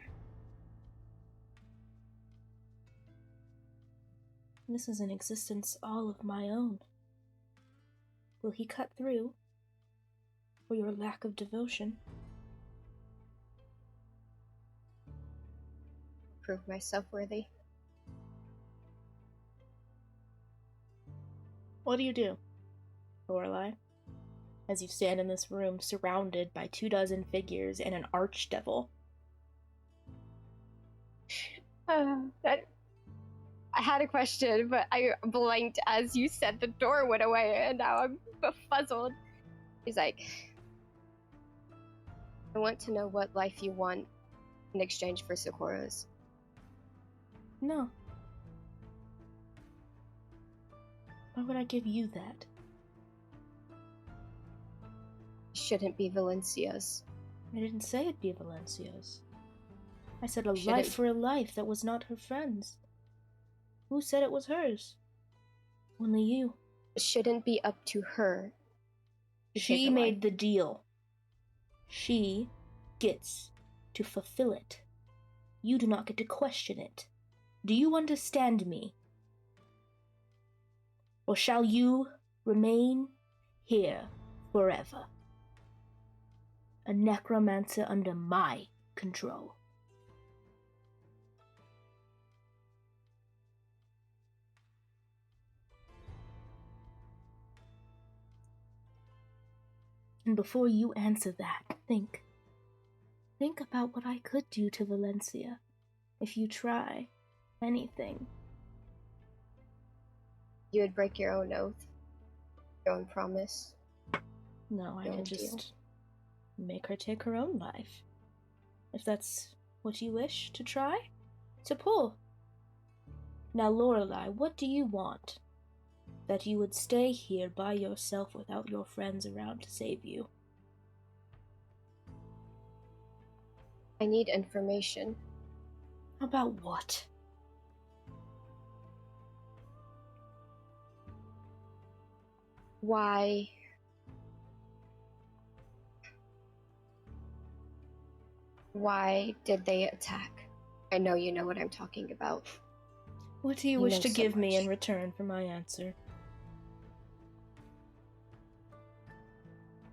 This is an existence all of my own. Will he cut through? For your lack of devotion? Prove myself worthy. What do you do, Lorelai, as you stand in this room surrounded by 24 figures and an archdevil? I had a question, but I blinked as you said the door went away, and now I'm befuzzled. He's like, I want to know what life you want in exchange for Sakura's. No. Why would I give you that? Shouldn't be Valencia's. I didn't say it'd be Valencia's. I said a Should life it- for a life that was not her friend's. Who said it was hers? Only you. It shouldn't be up to her. to take She a made life. the deal. She gets to fulfill it. You do not get to question it. Do you understand me? Or shall you remain here forever? A necromancer under my control. And before you answer that, think. Think about what I could do to Valencia if you try anything. You would break your own oath, your own promise. No, I Your could own deal. just make her take her own life. If that's what you wish to try, to pull. Now, Lorelei, what do you want? That you would stay here by yourself without your friends around to save you. I need information. About what? Why did they attack? I know you know what I'm talking about. What do you You wish know to so give me much. in return for my answer?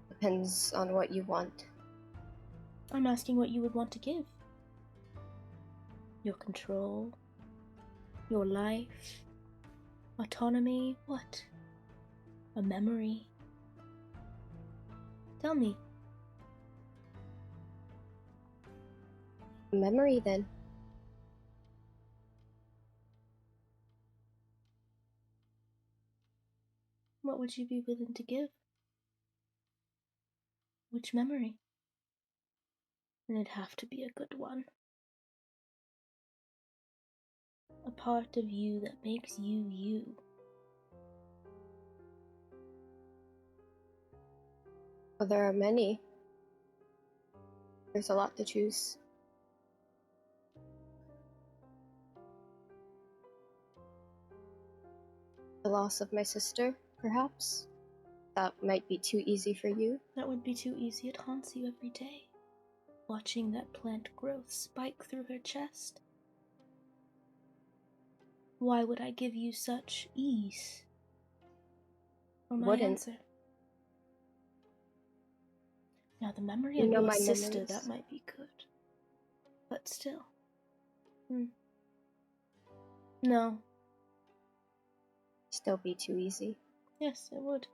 Depends on what you want. I'm asking what you would want to give. Your control? Your life? Autonomy? What? A memory? Tell me. Memory, then. What would you be willing to give? Which memory? And it'd have to be a good one. A part of you that makes you you. Well, there are many. There's a lot to choose. The loss of my sister, perhaps? That might be too easy for you. That would be too easy. It haunts you every day. Watching that plant growth spike through her chest. Why would I give you such ease? For my Wouldn't. answer. Now, the memory You of know your my sister, memories. that might be good. But still. No. Still be too easy. Yes, it would.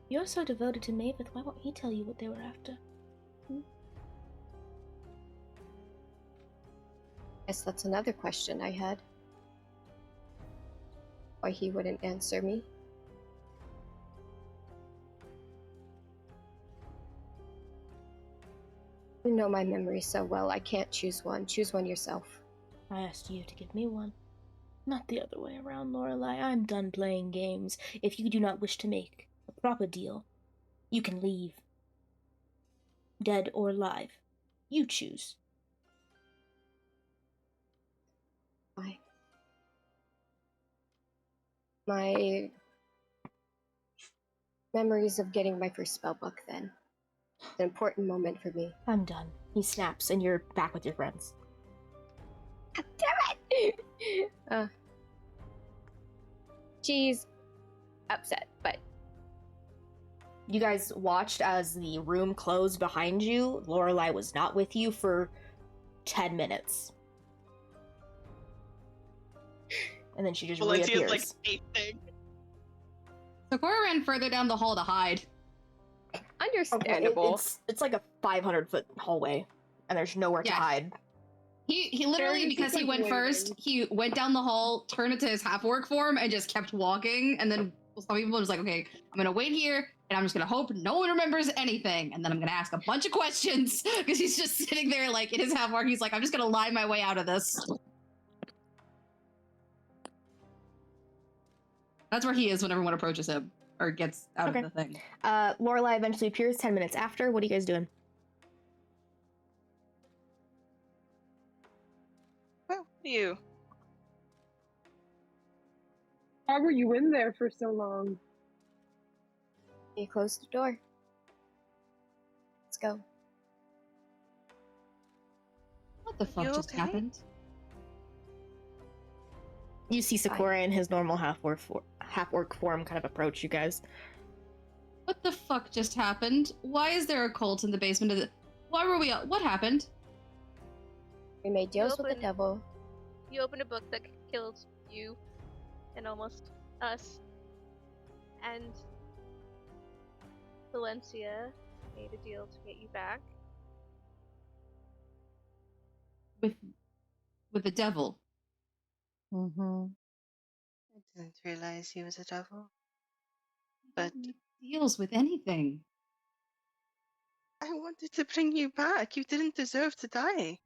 You're so devoted to Mavis, why won't he tell you what they were after? Guess that's another question I had. Why he wouldn't answer me. You know my memory so well, I can't choose one. Choose one yourself. I asked you to give me one. Not the other way around, Lorelei. I'm done playing games. If you do not wish to make a proper deal, you can leave. Dead or alive. You choose. Fine. My memories of getting my first spellbook then. It's an important moment for me. I'm done. He snaps, and you're back with your friends. God damn it! She's upset, but You guys watched as the room closed behind you. Lorelei was not with you for 10 minutes. And then she just Valencia's reappears. like pacing. Sakura ran further down the hall to hide. understandable. It's like a 500-foot hallway, and there's nowhere to Yeah. hide. He literally, Fairness because is he like went first, waiting. he went down the hall, turned into his half-orc form, and just kept walking. And then some people were just like, okay, I'm gonna wait here, and I'm just gonna hope no one remembers anything. And then I'm gonna ask a bunch of questions, because he's just sitting there like in his half-orc. He's like, I'm just gonna lie my way out of this. That's where he is when everyone approaches him, or gets out Okay. of the thing. Lorelei eventually appears 10 minutes after. What are you guys doing? Well, you. How were you in there for so long? You closed the door. Let's go. What the fuck You just okay? happened? You see Sakura in his normal half-orc form kind of approach you guys. What the fuck just happened? Why is there a cult in the basement of the... Why were we... What happened? We made deals with the open- devil. You opened a book that killed you and almost us. and Valencia made a deal to get you back. With the devil. Mm-hmm. I didn't realize he was a devil. You But don't make deals with anything. I wanted to bring you back. You didn't deserve to die.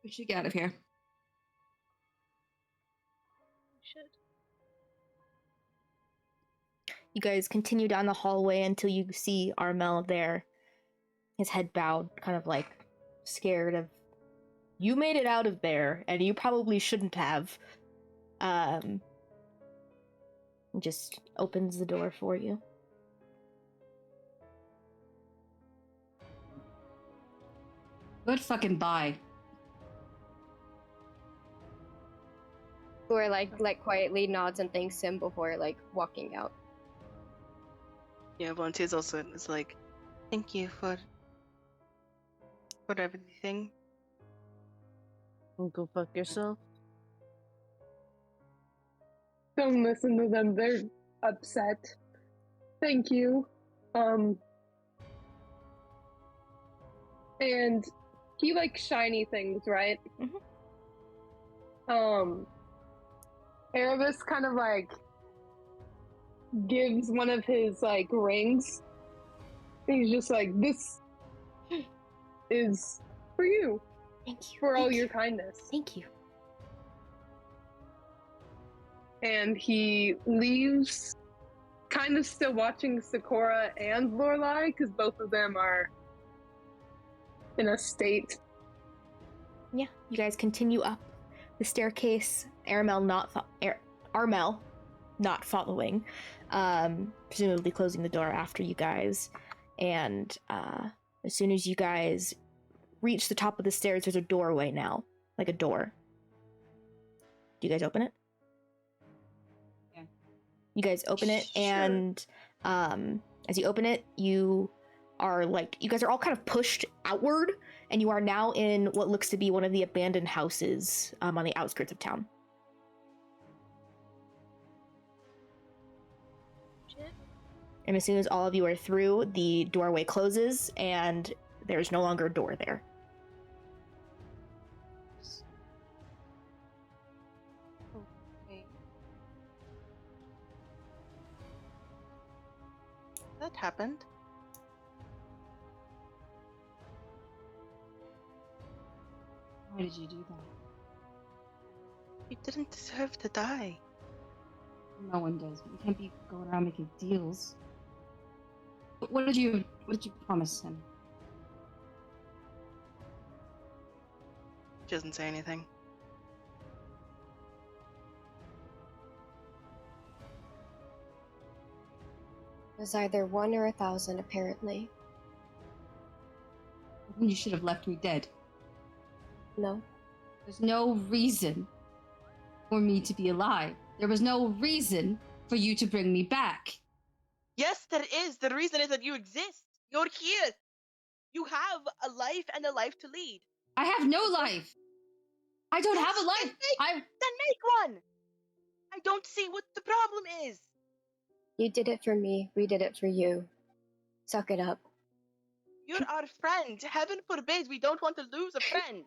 We should get out of here. You should. You guys continue down the hallway until you see Armel there, his head bowed, kind of like scared of. You made it out of there, and you probably shouldn't have. Just opens the door for you. Good fucking bye. Or like quietly nods and thanks him before like walking out. Yeah, Valencia's also is like, thank you for everything. Go fuck yourself. Don't listen to them. They're upset. Thank you. And he likes shiny things, right? Erebus kind of like gives one of his like rings. He's just like, this is for you. Thank you. For all thank your you, kindness. Thank you. And he leaves, kind of still watching Sakura and Lorelai, because both of them are in a state. Yeah, you guys continue up the staircase. Armel not following, presumably closing the door after you guys. And as soon as you guys reach the top of the stairs, there's a doorway now, like a door. Do you guys open it? Yeah. You guys open it, Sure. and as you open it, you guys are all kind of pushed outward, and you are now in what looks to be one of the abandoned houses on the outskirts of town. Shit. And as soon as all of you are through, the doorway closes, and there's no longer a door there. Okay. That happened. Why did you do that? You didn't deserve to die. No one does, but you can't be going around making deals. What did you promise him? She doesn't say anything. It was either 1 or 1,000, apparently. You should have left me dead. No. There's no reason for me to be alive. There was no reason for you to bring me back. Yes, there is. The reason is that you exist. You're here. You have a life and a life to lead. I have no life. I don't Yes, have a life. Then make one. I don't see what the problem is. You did it for me. We did it for you. Suck it up. You're our friend. Heaven forbid we don't want to lose a friend.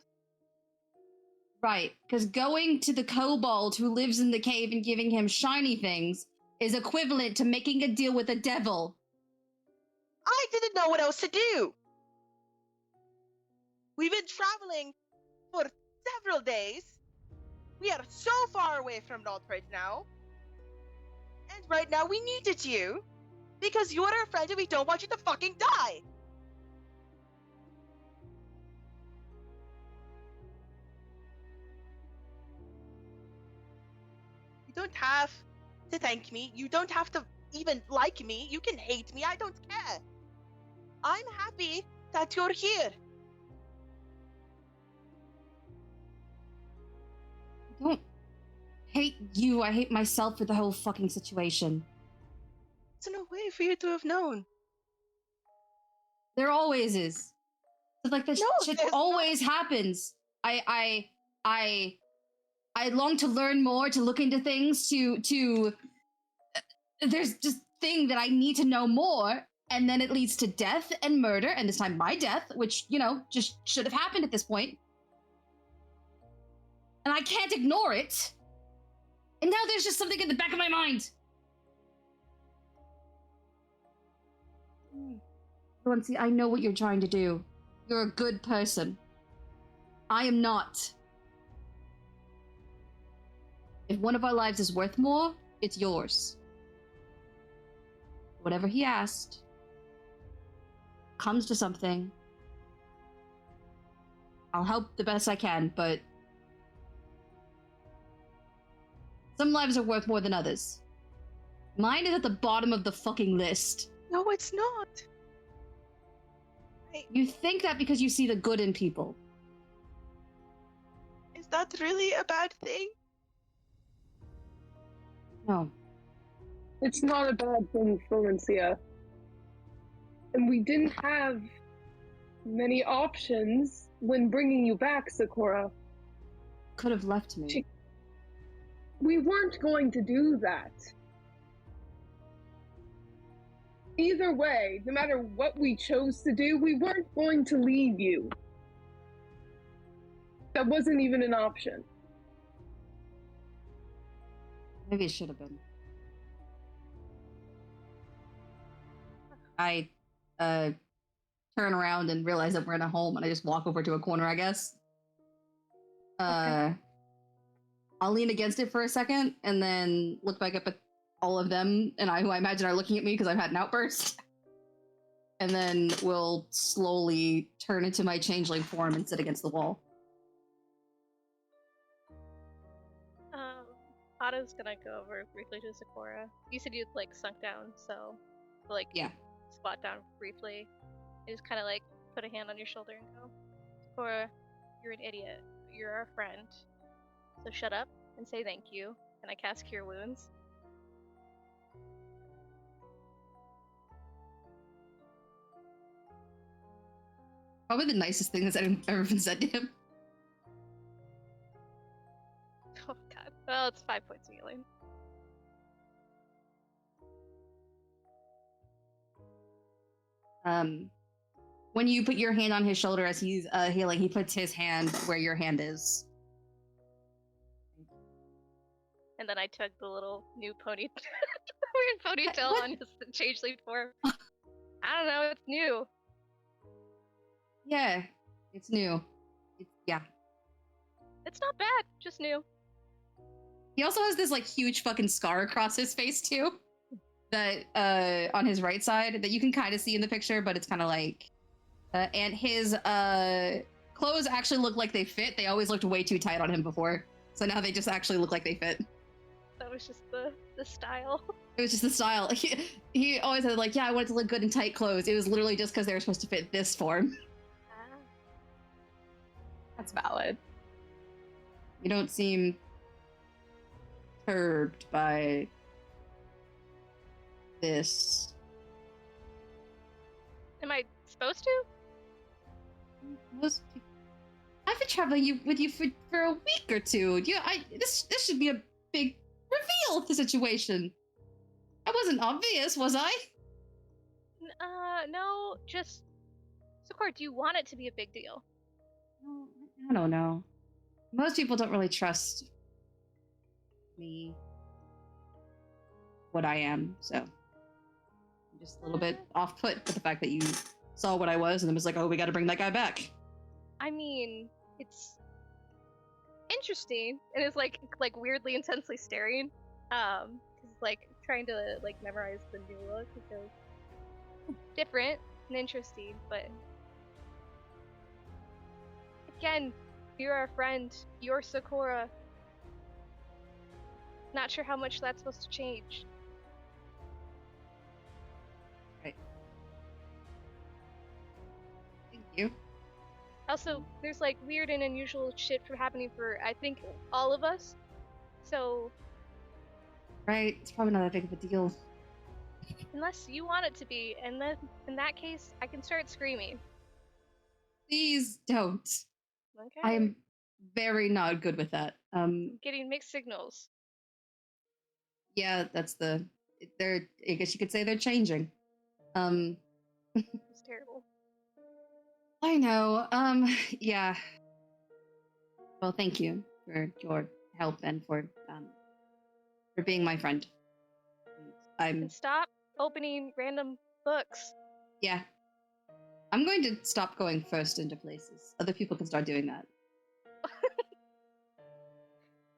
Right, because going to the kobold who lives in the cave and giving him shiny things is equivalent to making a deal with the devil. I didn't know what else to do. We've been traveling for several days. We are so far away from North right now. And right now we needed you because you're our friend and we don't want you to fucking die. You don't have to thank me. You don't have to even like me. You can hate me. I don't care. I'm happy that you're here. I don't hate you. I hate myself for the whole fucking situation. There's no way for you to have known. There always is. It's like this No, shit there's always happens. I long to learn more, to look into things, to there's just thing that I need to know more, and then it leads to death and murder, and this time my death, which, just should have happened at this point. And I can't ignore it. And now there's just something in the back of my mind. Luancy, I know what you're trying to do. You're a good person. I am not. If one of our lives is worth more, it's yours. Whatever he asked comes to something. I'll help the best I can, but some lives are worth more than others. Mine is at the bottom of the fucking list. No, it's not. You think that because you see the good in people. Is that really a bad thing? No. It's not a bad thing, Valencia. And we didn't have many options when bringing you back, Sakura. Could have left me. We weren't going to do that. Either way, no matter what we chose to do, we weren't going to leave you. That wasn't even an option. Maybe it should have been. I turn around and realize that we're in a home, and I just walk over to a corner, I guess. Okay. I'll lean against it for a second, and then look back up at all of them, and who I imagine are looking at me because I've had an outburst. And then we'll slowly turn into my changeling form and sit against the wall. Otto's gonna go over briefly to Sakura. You said you'd sunk down, so Yeah. squat down briefly. And just kind of put a hand on your shoulder and go, Sakura, you're an idiot. You're our friend. So shut up and say thank you. And I cast Cure Wounds. Probably the nicest thing that's ever been said to him. Oh god. Well, it's 5 points of healing. When you put your hand on his shoulder as he's healing, he puts his hand where your hand is. And then I tug the little new weird ponytail on his changeling form. I don't know, it's new. Yeah, it's new. Yeah. It's not bad, just new. He also has this huge fucking scar across his face too. That on his right side that you can kind of see in the picture, but it's kind of and his clothes actually look like they fit. They always looked way too tight on him before, so now they just actually look like they fit. That was just the style. It was just the style. He always had yeah, I wanted to look good in tight clothes. It was literally just because they were supposed to fit this form. That's valid. You don't seem perturbed by this. Am I supposed to? I've been traveling with you for a week or two. This should be a big reveal of the situation. That wasn't obvious, was I? No, just... Sakura, do you want it to be a big deal? I don't know. Most people don't really trust me, what I am, so I'm just a little bit off-put with the fact that you saw what I was and then was like, oh, we gotta bring that guy back. I mean, it's interesting, and it's weirdly intensely staring. Cause it's trying to memorize the new look because different and interesting, but again, you're our friend. You're Sakura. Not sure how much that's supposed to change. Right. Thank you. Also, there's weird and unusual shit happening for I think all of us. So Right, it's probably not that big of a deal. Unless you want it to be, and then in that case, I can start screaming. Please don't. Okay. I'm very not good with that. Getting mixed signals. Yeah, that's the. They're. I guess you could say they're changing. It's terrible. I know. Yeah. Well, thank you for your help and for being my friend. And stop opening random books. Yeah. I'm going to stop going first into places. Other people can start doing that.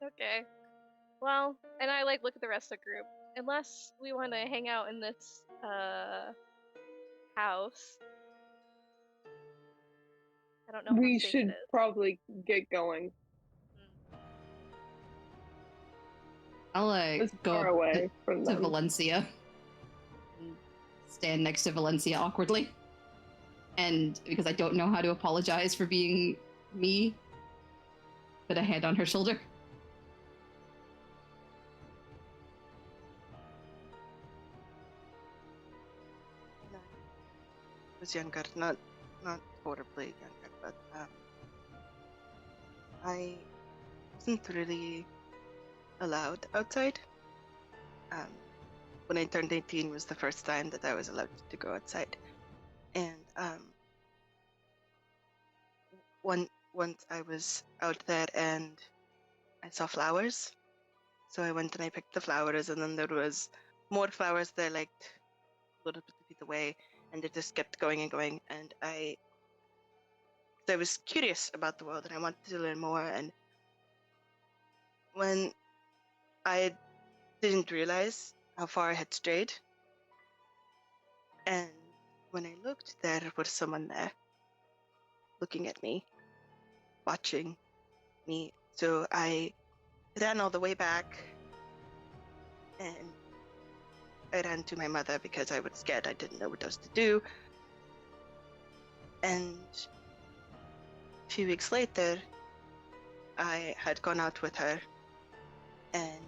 Okay. Well, and I like look at the rest of the group. Unless we want to hang out in this house. I don't know We how safe it should is. probably get going. I'll As go far up away from to them. Valencia. And stand next to Valencia awkwardly. And because I don't know how to apologize for being me, put a hand on her shoulder. I was younger, not horribly younger, but I wasn't really allowed outside. When I turned 18 was the first time that I was allowed to go outside. And once I was out there and I saw flowers. So I went and I picked the flowers, and then there was more flowers that I liked a little bit away, and it just kept going and going. And I was curious about the world, and I wanted to learn more. And when I didn't realize how far I had strayed, and when I looked, there was someone there, looking at me, watching me. So I ran all the way back, and I ran to my mother because I was scared. I didn't know what else to do. And a few weeks later, I had gone out with her, and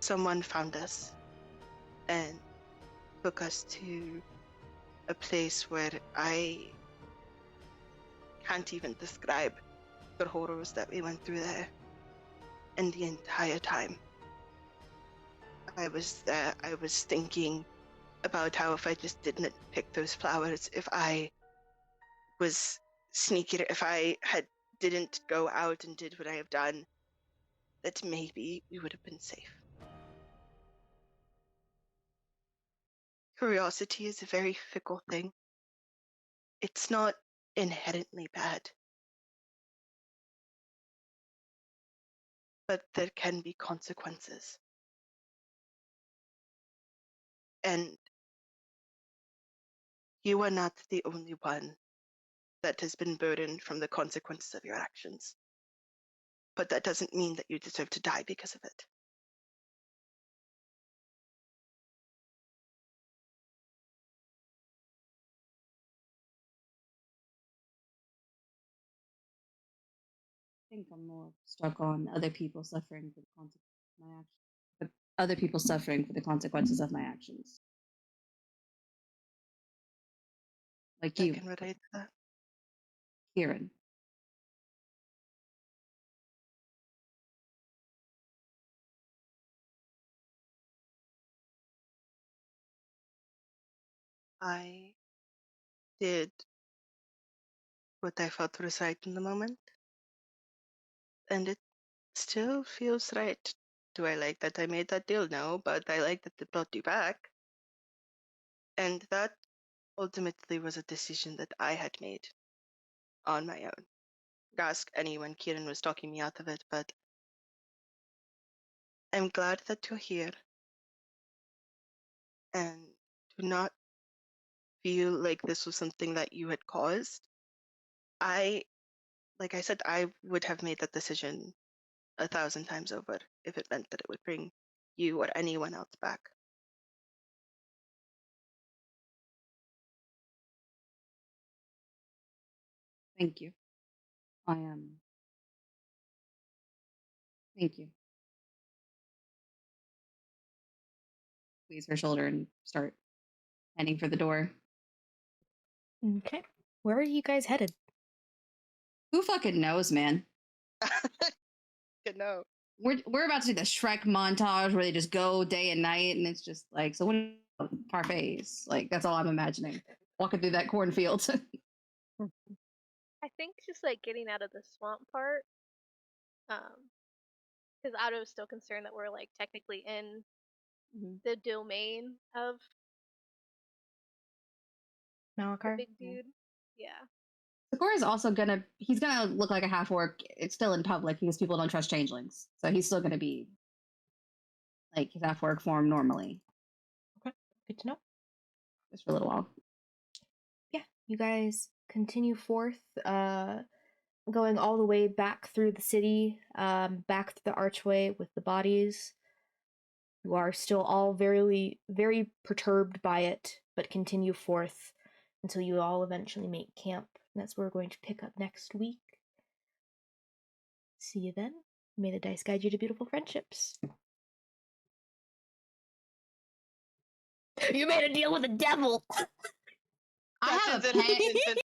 someone found us and took us to a place where I can't even describe the horrors that we went through there. And the entire time I was there, I was thinking about how if I just didn't pick those flowers, if I was sneaky, if I didn't go out and did what I have done, that maybe we would have been safe. Curiosity is a very fickle thing. It's not inherently bad, but there can be consequences. And you are not the only one that has been burdened from the consequences of your actions. But that doesn't mean that you deserve to die because of it. I think I'm more stuck on other people suffering for the consequences of my actions. But other people suffering for the consequences of my actions. Like I you, can relate to that. Kieran. I did what I felt was right in the moment, and it still feels right. Do I like that I made that deal? No, but I like that it brought you back. And that ultimately was a decision that I had made on my own. Ask anyone, Kieran was talking me out of it, but I'm glad that you're here. And do not feel like this was something that you had caused. Like I said, I would have made that decision 1,000 times over if it meant that it would bring you or anyone else back. Thank you. I am. Thank you. squeeze her shoulder and start heading for the door. Okay. Where are you guys headed? Who fucking knows, man? Good know. We're about to see the Shrek montage where they just go day and night, and it's just like, so when parfaits, like that's all I'm imagining. Walking through that cornfield. I think just like getting out of the swamp part, because Otto's still concerned that we're like technically in the domain of the Malakar? big dude. Yeah. Sakura's also he's gonna look like a half orc. It's still in public because people don't trust changelings, so he's still gonna be like his half orc form normally, Okay. Good to know. just for a little while. Yeah. You guys continue forth, going all the way back through the city, back through the archway with the bodies. You are still all very, very perturbed by it, but continue forth until you all eventually make camp. And that's where we're going to pick up next week. See you then. May the dice guide you to beautiful friendships. You made a deal with the devil! I have a That pen. instant